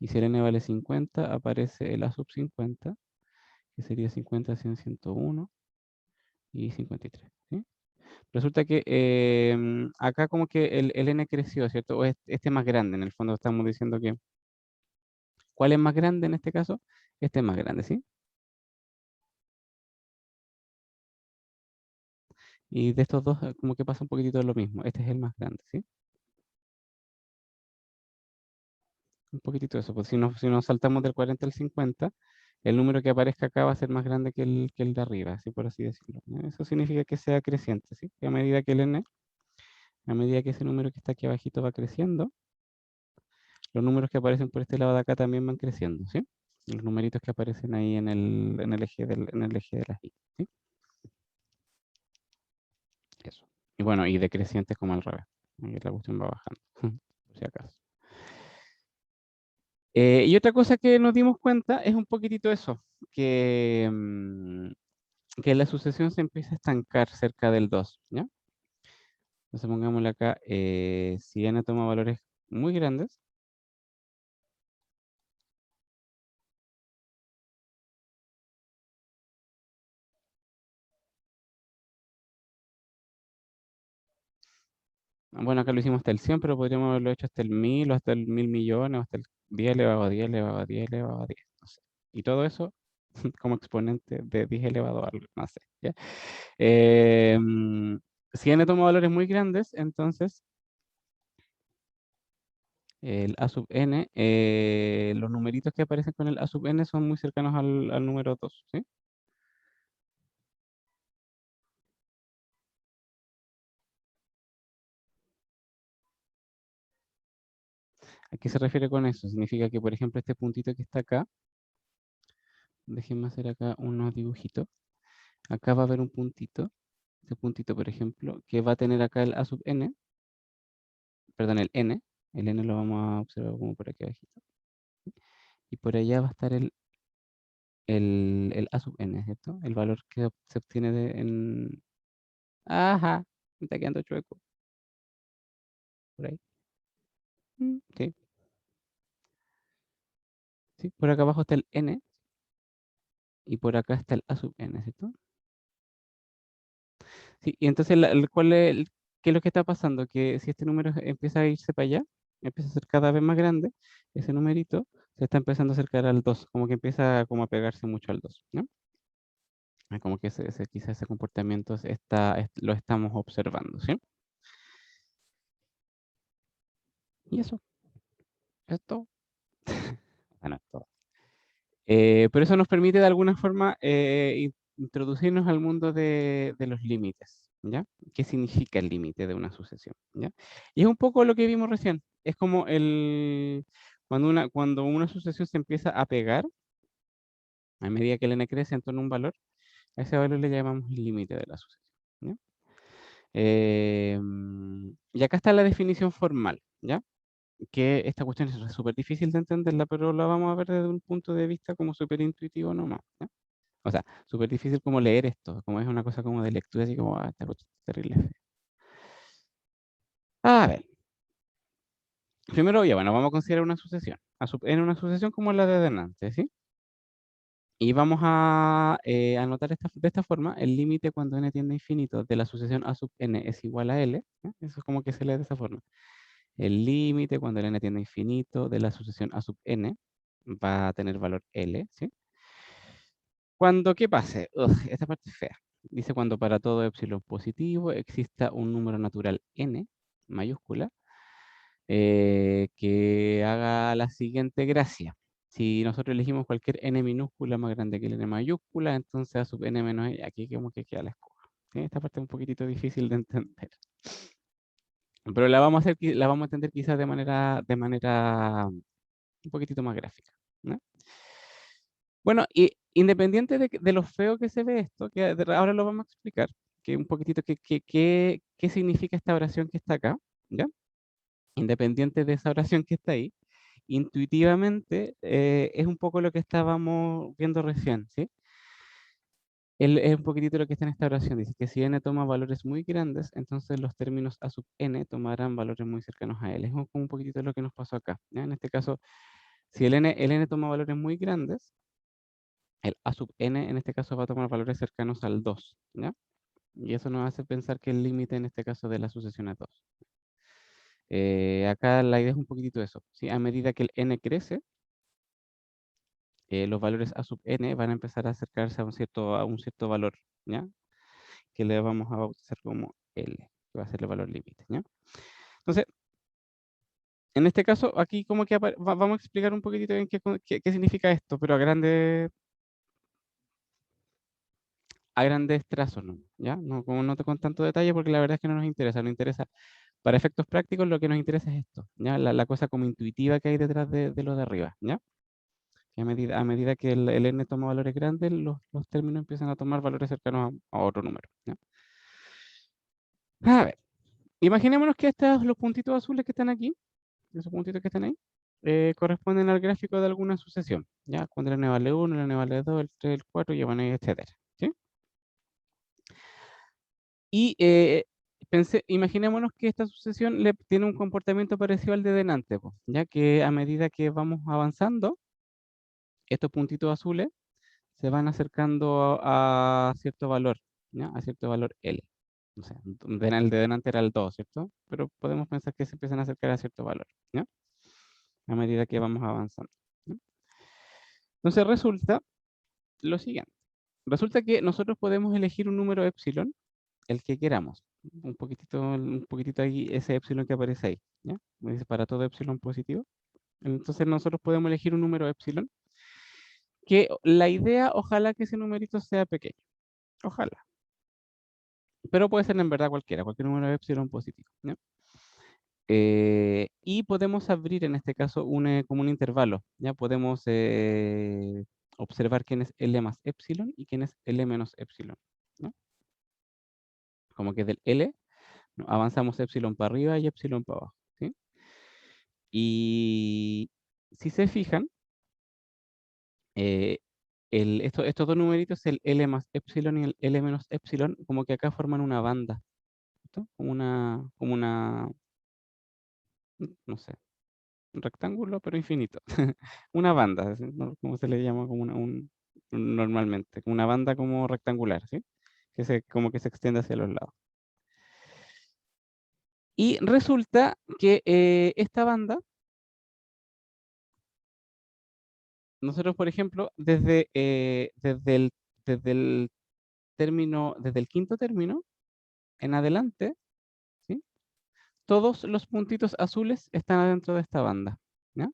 Y si el n vale 50, aparece el a sub 50, que sería 50, 100, 101 y 53, ¿sí? Resulta que acá como que el n creció, ¿cierto? O este es más grande, en el fondo estamos diciendo que, ¿cuál es más grande en este caso? Este es más grande, ¿sí? Y de estos dos como que pasa un poquitito lo mismo, este es el más grande, ¿sí? Un poquitito de eso, pues si nos saltamos del 40 al 50, el número que aparezca acá va a ser más grande que el de arriba, así por así decirlo, ¿no? Eso significa que sea creciente, ¿sí? Que a medida que el n A medida que ese número que está aquí abajito va creciendo, los números que aparecen por este lado de acá también van creciendo, ¿sí? Los numeritos que aparecen ahí en el eje de las y, ¿sí? Eso. Y bueno, y decrecientes como al revés. Aquí la cuestión va bajando, por si acaso. Y otra cosa que nos dimos cuenta es un poquitito eso, que la sucesión se empieza a estancar cerca del 2, ¿ya? Entonces pongámosle acá, si n toma valores muy grandes, bueno, acá lo hicimos hasta el 100, pero podríamos haberlo hecho hasta el 1000 o hasta el 1000 millones o hasta el 10 elevado a 10 elevado a 10 elevado a 10, no sé. Y todo eso como exponente de 10 elevado a algo, no sé, ¿ya? Si n toma valores muy grandes, entonces el a sub n, los numeritos que aparecen con el a sub n son muy cercanos al número 2, ¿sí? ¿A qué se refiere con eso? Significa que, por ejemplo, este puntito que está acá, déjenme hacer acá unos dibujitos. Acá va a haber un puntito, este puntito, por ejemplo, que va a tener acá el a sub n, perdón, el n lo vamos a observar como por aquí abajito. Y por allá va a estar el a sub n, ¿cierto? El valor que se obtiene en... Ajá, me está quedando chueco, por ahí. Sí, sí, por acá abajo está el n y por acá está el a sub n, ¿cierto? Sí, y entonces, ¿qué es lo que está pasando? Que si este número empieza a irse para allá, empieza a ser cada vez más grande, ese numerito se está empezando a acercar al 2, como que empieza como a pegarse mucho al 2, ¿no? Como que quizás ese comportamiento lo estamos observando, ¿sí? Y esto, bueno, esto. Pero eso nos permite de alguna forma introducirnos al mundo de los límites, ¿ya? ¿Qué significa el límite de una sucesión? ¿Ya? Y es un poco lo que vimos recién. Es como cuando una sucesión se empieza a pegar, a medida que el n crece en torno a un valor, a ese valor le llamamos el límite de la sucesión, ¿ya? Y acá está la definición formal, ¿ya? Que esta cuestión es súper difícil de entenderla, pero la vamos a ver desde un punto de vista como súper intuitivo nomás, ¿ya? O sea, súper difícil como leer esto, como es una cosa como de lectura, así como, esta cosa es terrible. A ver, primero, ya bueno, vamos a considerar una sucesión. En una sucesión como la de delante, ¿sí? Y vamos a anotar de esta forma el límite cuando n tiende a infinito de la sucesión a sub n es igual a L. ¿Ya? Eso es como que se lee de esa forma. El límite cuando el n tiende a infinito de la sucesión a sub n va a tener valor L, ¿sí? Cuando, ¿qué pase? Ugh, esta parte es fea. Dice cuando para todo epsilon positivo exista un número natural n, mayúscula, que haga la siguiente gracia. Si nosotros elegimos cualquier n minúscula más grande que el n mayúscula, entonces a sub n menos e, aquí como que queda la escoba. ¿Sí? Esta parte es un poquitito difícil de entender. Pero la vamos a entender quizás de manera un poquitito más gráfica, ¿no? Bueno, y independiente de lo feo que se ve esto, que ahora lo vamos a explicar, que un poquitito qué significa esta oración que está acá, ¿ya? Independiente de esa oración que está ahí, intuitivamente es un poco lo que estábamos viendo recién, ¿sí? Es un poquitito lo que está en esta oración, dice que si n toma valores muy grandes, entonces los términos a sub n tomarán valores muy cercanos a L. Es como un poquitito lo que nos pasó acá, ¿ya? En este caso, si el n toma valores muy grandes, el a sub n en este caso va a tomar valores cercanos al 2, ¿ya? Y eso nos hace pensar que el límite en este caso de la sucesión es 2. Acá la idea es un poquitito eso, ¿sí? A medida que el n crece, los valores a sub n van a empezar a acercarse a un cierto valor, ¿ya? Que le vamos a bautizar como L, que va a ser el valor límite, ¿ya? Entonces, en este caso, aquí como que vamos a explicar un poquitito bien qué significa esto, pero a grandes trazos, ¿no? ¿Ya? No, como no con tanto detalle, porque la verdad es que no nos interesa Para efectos prácticos lo que nos interesa es esto, ¿ya? La cosa como intuitiva que hay detrás de lo de arriba, ¿ya? Que a medida que el n toma valores grandes, los términos empiezan a tomar valores cercanos a otro número, ¿ya? A ver, imaginémonos que los puntitos azules que están aquí, esos puntitos que están ahí, corresponden al gráfico de alguna sucesión, ¿ya? Cuando el n vale 1, el n vale 2, el 3, el 4, y bueno, etcétera, ¿sí? Y imaginémonos que esta sucesión tiene un comportamiento parecido al de delante, po, ya que a medida que vamos avanzando, estos puntitos azules se van acercando a cierto valor, ¿ya? A cierto valor L. O sea, el de delante era el 2, ¿cierto? Pero podemos pensar que se empiezan a acercar a cierto valor, ¿ya? A medida que vamos avanzando, ¿ya? Entonces resulta lo siguiente. Resulta que nosotros podemos elegir un número epsilon, el que queramos. Un poquitito ahí, ese epsilon que aparece ahí, ¿ya? Me dice para todo epsilon positivo. Entonces nosotros podemos elegir un número epsilon, que la idea, ojalá que ese numerito sea pequeño. Ojalá. Pero puede ser en verdad cualquier número epsilon positivo, ¿ya? Y podemos abrir en este caso como un intervalo, ¿ya? Podemos observar quién es L más epsilon y quién es L menos epsilon, ¿no? Como que del L ¿no? Avanzamos epsilon para arriba y epsilon para abajo, ¿sí? Y si se fijan, eh, estos dos numeritos, el L más epsilon y el L menos epsilon, como que acá forman una banda, ¿cierto? No sé, un rectángulo, pero infinito. Una banda, así, ¿no? Como se le llama como normalmente, como una banda como rectangular, ¿sí? Como que se extiende hacia los lados. Y resulta que esta banda, nosotros, por ejemplo, desde el quinto término en adelante, ¿sí? Todos los puntitos azules están adentro de esta banda, ¿ya?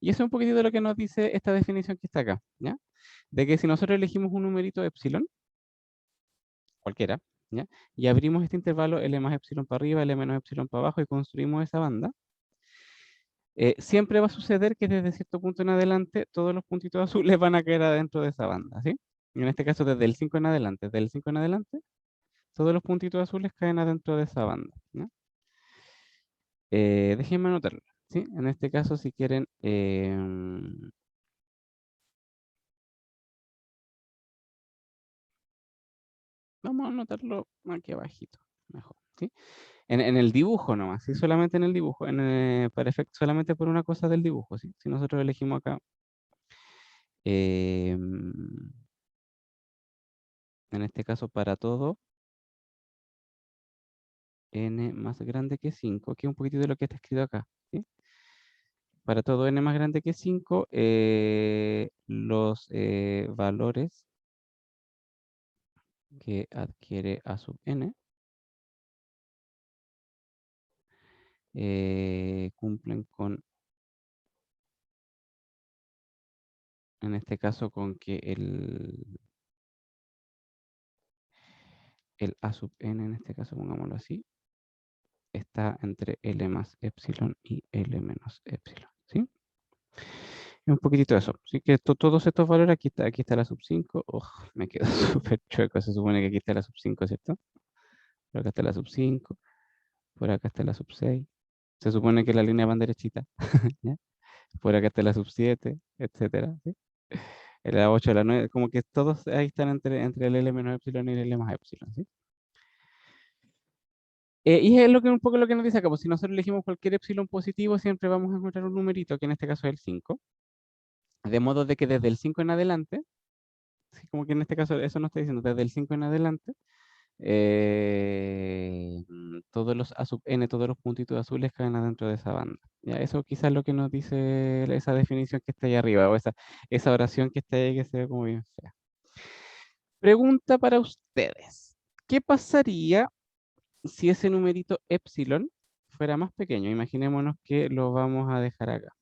Y eso es un poquitito de lo que nos dice esta definición que está acá, ¿ya? De que si nosotros elegimos un numerito epsilon, cualquiera, ¿ya? Y abrimos este intervalo L más epsilon para arriba, L menos epsilon para abajo y construimos esa banda, siempre va a suceder que desde cierto punto en adelante todos los puntitos azules van a caer adentro de esa banda, ¿sí? Y en este caso desde el 5 en adelante, todos los puntitos azules caen adentro de esa banda, ¿no? Déjenme anotarlo, ¿sí? En este caso, si quieren, vamos a anotarlo aquí abajito, mejor, ¿sí? En el dibujo nomás, ¿sí? Solamente en el dibujo, para efecto, solamente por una cosa del dibujo, ¿sí? Si nosotros elegimos acá, en este caso para todo n más grande que 5, que es un poquitito de lo que está escrito acá, ¿sí? Para todo n más grande que 5, los valores que adquiere a sub n cumplen con, en este caso, con que el a sub n, en este caso, pongámoslo así, está entre L más epsilon y L menos epsilon, ¿sí? Es un poquitito eso. Así que todos estos valores, aquí está la sub 5. Me quedo súper chueco. Se supone que aquí está la sub 5, ¿cierto? Por acá está la sub 5. Por acá está la sub 6. Se supone que la línea van derechita. ¿Ya? Por acá está la sub 7, etcétera, ¿sí? La 8, la 9, como que todos ahí están entre el L menos epsilon y el L más epsilon, ¿sí? Y es un poco lo que nos dice acá, pues si nosotros elegimos cualquier epsilon positivo, siempre vamos a encontrar un numerito, que en este caso es el 5. De modo de que desde el 5 en adelante, sí, como que en este caso eso nos está diciendo, desde el 5 en adelante, todos los A sub n, todos los puntitos azules caen adentro de esa banda. Ya, eso quizás es lo que nos dice esa definición que está ahí arriba, o esa oración que está ahí que se ve como bien fea. Pregunta para ustedes. ¿Qué pasaría si ese numerito epsilon fuera más pequeño? Imaginémonos que lo vamos a dejar acá.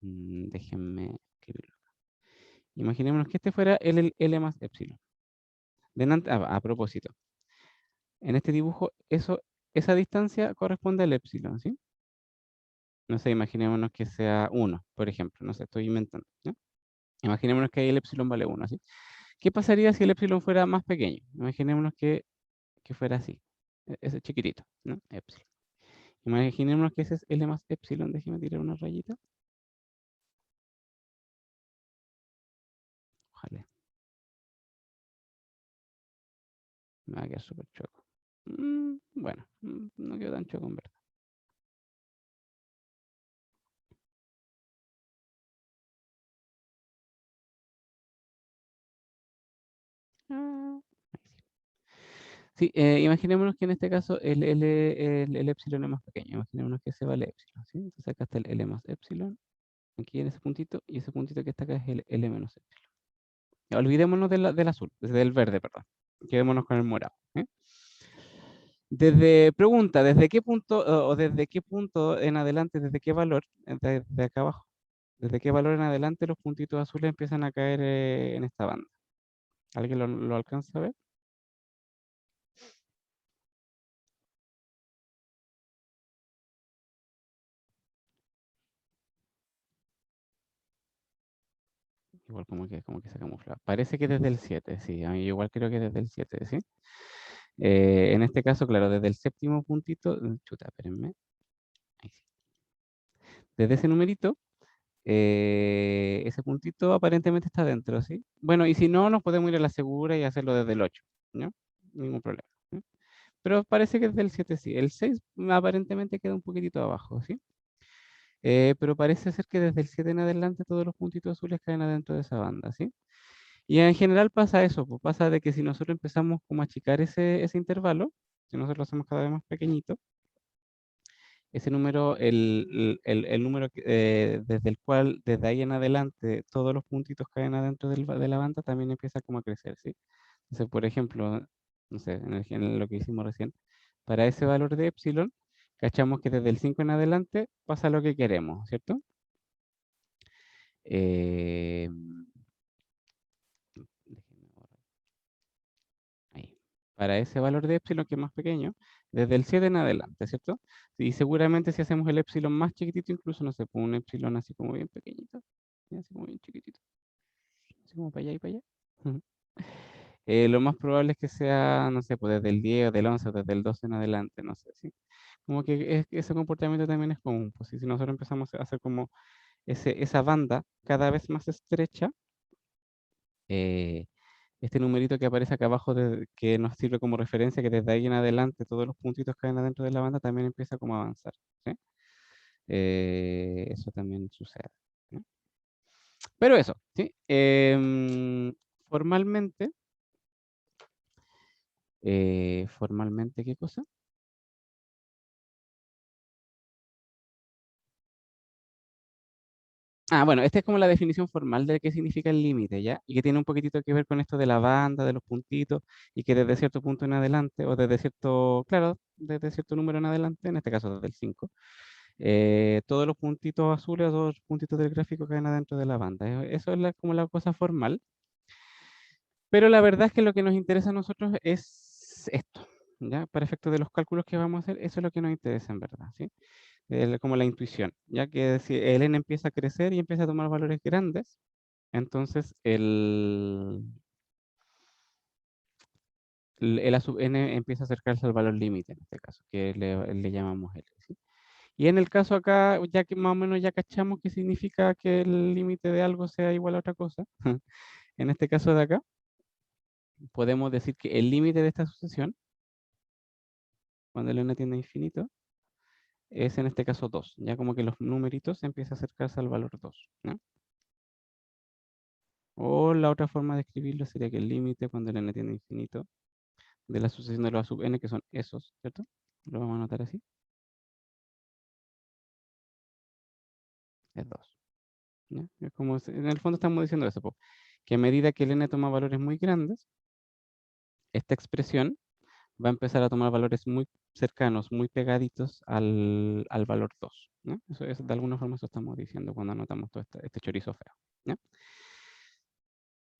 Déjenme escribirlo. Imaginémonos que este fuera el L más epsilon. A propósito, en este dibujo, eso esa distancia corresponde al epsilon, ¿sí? No sé, imaginémonos que sea 1, por ejemplo. No sé, estoy inventando, ¿ya? Imaginémonos que ahí el epsilon vale 1, ¿sí? ¿Qué pasaría si el epsilon fuera más pequeño? Imaginémonos que fuera así, ese chiquitito, ¿no? Epsilon. Imaginémonos que ese es L más epsilon. Déjeme tirar una rayita. Ojalá. Me va a quedar súper choco. Bueno, no quedó tan choco en verdad. Ah, ahí sí. Sí, imaginémonos que en este caso el epsilon es más pequeño. Imaginémonos que ese vale epsilon, ¿sí? Entonces acá está el L más epsilon, aquí en ese puntito, y ese puntito que está acá es el L menos epsilon. Ya, olvidémonos del azul, del verde, perdón. Quedémonos con el morado, ¿eh? Pregunta, ¿desde qué punto o desde qué punto en adelante, desde qué valor, de acá abajo, desde qué valor en adelante los puntitos azules empiezan a caer en esta banda? ¿Alguien lo alcanza a ver? Igual como que se camufla. Parece que desde el 7, sí, a mí igual creo que desde el 7, ¿sí? En este caso, claro, desde el séptimo puntito, chuta, espérenme, ahí sí. Desde ese numerito, ese puntito aparentemente está dentro, ¿sí? Bueno, y si no, nos podemos ir a la segura y hacerlo desde el 8, ¿no? Ningún problema, ¿sí? Pero parece que desde el 7 sí. El 6 aparentemente queda un poquitito abajo, ¿sí? Pero parece ser que desde el 7 en adelante todos los puntitos azules caen adentro de esa banda, ¿sí? Y en general pasa eso, pues pasa de que si nosotros empezamos como a achicar ese intervalo, si nosotros lo hacemos cada vez más pequeñito, ese número, el número desde el cual, desde ahí en adelante, todos los puntitos caen adentro de la banda, también empieza como a crecer, ¿sí? Entonces, por ejemplo, no sé, en lo que hicimos recién, para ese valor de epsilon, cachamos que desde el 5 en adelante pasa lo que queremos, ¿cierto? Eh, déjenme borrar ahí. Para ese valor de epsilon que es más pequeño, desde el 7 en adelante, ¿cierto? Y seguramente si hacemos el epsilon más chiquitito, incluso, no sé, pues un epsilon así como bien pequeñito, así como bien chiquitito, así como para allá y para allá. Ujú. Lo más probable es que sea, no sé, pues desde el 10 o del 11 o desde el 12 en adelante, no sé, ¿sí? Como que ese comportamiento también es común, pues si nosotros empezamos a hacer como esa banda cada vez más estrecha, eh, este numerito que aparece acá abajo, que nos sirve como referencia, que desde ahí en adelante todos los puntitos caen adentro de la banda, también empieza como a avanzar, ¿sí? Eso también sucede, ¿no? Pero eso, ¿sí? Formalmente, formalmente, ¿qué cosa? Ah, bueno, esta es como la definición formal de qué significa el límite, ¿ya? Y que tiene un poquitito que ver con esto de la banda, de los puntitos, y que desde cierto punto en adelante, o desde cierto, claro, desde cierto número en adelante, en este caso desde el 5, todos los puntitos azules o todos los puntitos del gráfico caen adentro de la banda. Eso es como la cosa formal, pero la verdad es que lo que nos interesa a nosotros es esto, ¿ya? Para efectos de los cálculos que vamos a hacer, eso es lo que nos interesa en verdad, ¿sí? Como la intuición, ya que si el n empieza a crecer y empieza a tomar valores grandes, entonces el A sub n empieza a acercarse al valor límite en este caso, que le llamamos L, ¿sí? Y en el caso acá, ya que más o menos ya cachamos qué significa que el límite de algo sea igual a otra cosa, en este caso de acá, podemos decir que el límite de esta sucesión, cuando el n tiende a infinito, es en este caso 2. Ya como que los numeritos empiezan a acercarse al valor 2, ¿no? O la otra forma de escribirlo sería que el límite cuando el n tiende a infinito de la sucesión de los A sub n, que son esos, ¿cierto? Lo vamos a anotar así, es 2. ¿Ya? Es como, en el fondo estamos diciendo eso, po, que a medida que el n toma valores muy grandes, esta expresión va a empezar a tomar valores muy cercanos, muy pegaditos al valor 2, ¿no? Eso, de alguna forma eso estamos diciendo cuando anotamos todo este chorizo feo, ¿ya?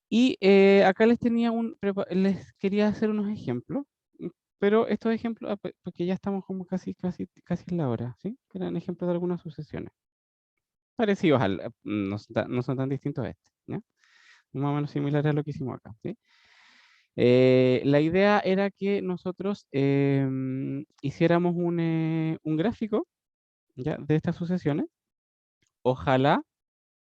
Y acá les quería hacer unos ejemplos, pero estos ejemplos, porque ya estamos como casi en la hora, ¿sí? Que eran ejemplos de algunas sucesiones. Parecidos no son tan distintos a este, ¿ya? Más o menos similares a lo que hicimos acá, ¿sí? La idea era que nosotros hiciéramos un gráfico, ¿ya? De estas sucesiones. Ojalá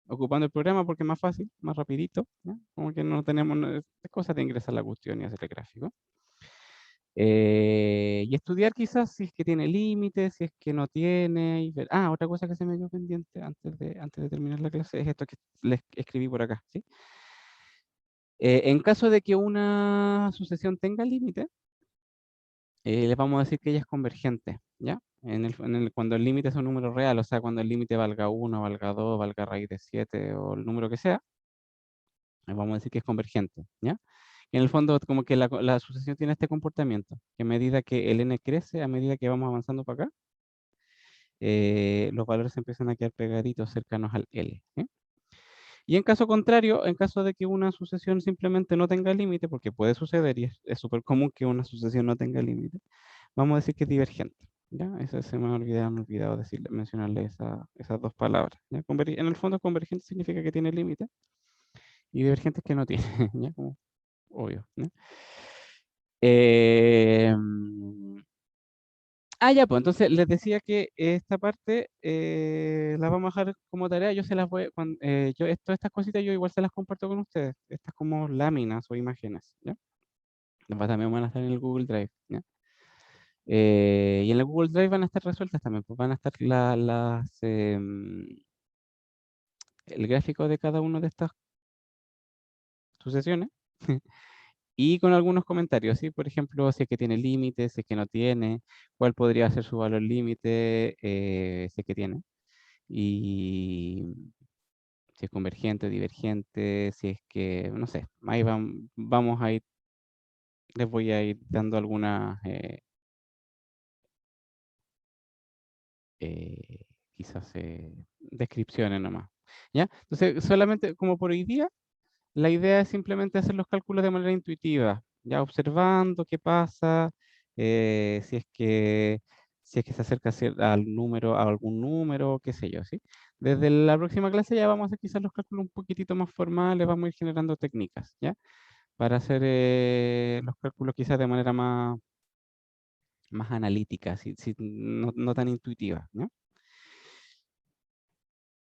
ocupando el programa porque es más fácil, más rapidito, ¿ya? Como que no tenemos cosas de ingresar la cuestión y hacer el gráfico. Y estudiar quizás si es que tiene límites, si es que no tiene. Otra cosa que se me quedó pendiente antes de terminar la clase es esto que les escribí por acá, ¿sí? En caso de que una sucesión tenga límite, les vamos a decir que ella es convergente, ¿ya? Cuando el límite es un número real, o sea, cuando el límite valga 1, valga 2, valga raíz de 7 o el número que sea, vamos a decir que es convergente, ¿ya? En el fondo, como que la sucesión tiene este comportamiento, que a medida que el n crece, a medida que vamos avanzando para acá, los valores empiezan a quedar pegaditos cercanos al L, ¿eh? Y en caso contrario, en caso de que una sucesión simplemente no tenga límite, porque puede suceder y es súper común que una sucesión no tenga límite, vamos a decir que es divergente, ¿ya? Eso se me ha olvidado mencionarle esas dos palabras, ¿ya? En el fondo, convergente significa que tiene límite y divergente es que no tiene, ¿ya? Como obvio, ¿no? Ya, pues entonces les decía que esta parte la vamos a dejar como tarea. Yo se las voy, todas estas cositas yo igual se las comparto con ustedes. Estas como láminas o imágenes, ¿ya? También van a estar en el Google Drive, ¿ya? Y en el Google Drive van a estar resueltas también, pues van a estar el gráfico de cada una de estas sucesiones. Y con algunos comentarios, ¿sí? Por ejemplo, si es que tiene límites, si es que no tiene, cuál podría ser su valor límite, si es que tiene, y si es convergente, divergente, si es que, no sé, ahí vamos a ir, les voy a ir dando algunas, quizás, descripciones nomás, ¿ya? Entonces, solamente como por hoy día, la idea es simplemente hacer los cálculos de manera intuitiva, ya observando qué pasa, si es que se acerca al número, a algún número, qué sé yo, ¿sí? Desde la próxima clase ya vamos a hacer quizás los cálculos un poquitito más formales, vamos a ir generando técnicas, ¿ya? Para hacer los cálculos quizás de manera más analítica, no tan intuitiva, ¿no?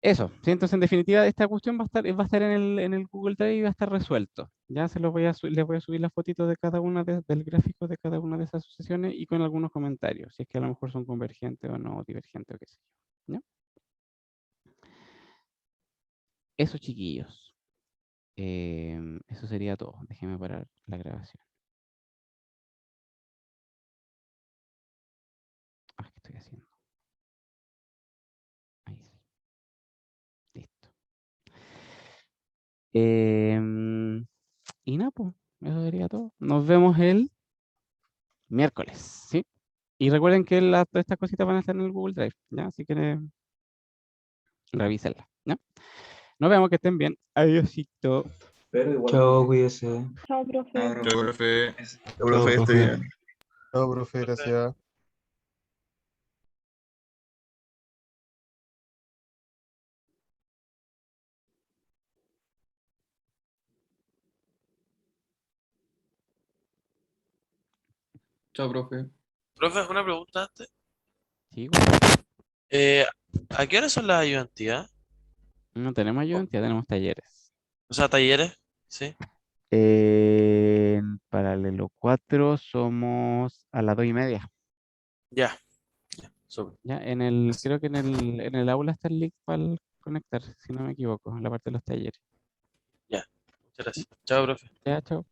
Eso, sí, entonces en definitiva esta cuestión va a estar en el Google Drive y va a estar resuelto. Ya les voy a subir las fotitos de cada una del gráfico de cada una de esas sucesiones y con algunos comentarios, si es que a lo mejor son convergentes o no, divergentes o qué sé yo. ¿Ya? Eso, chiquillos. Eso sería todo. Déjenme parar la grabación. ¿Qué estoy haciendo? Ahí sí. Listo. Y nada, pues, eso sería todo. Nos vemos el miércoles, ¿sí? Y recuerden que todas estas cositas van a estar en el Google Drive, ¿ya? Así que revísenla, ¿ya? Nos vemos, que estén bien. Adiósito. Chao, cuídese. Chao, profe. Ah, Chao, profe. profe. Chao, Profe, estoy profe. bien. Chao, profe, gracias. Chao, profe. Profe, una pregunta antes. Sí, güey. Eh, ¿A qué hora son las ayudantías? No tenemos ayudante, ya tenemos talleres. O sea, talleres, ¿sí? En paralelo 4 somos a las 2:30. Ya, súper. Ya, creo que en el aula está el link para conectar, si no me equivoco, en la parte de los talleres. Ya, muchas gracias. Chao, profe. Ya, chao.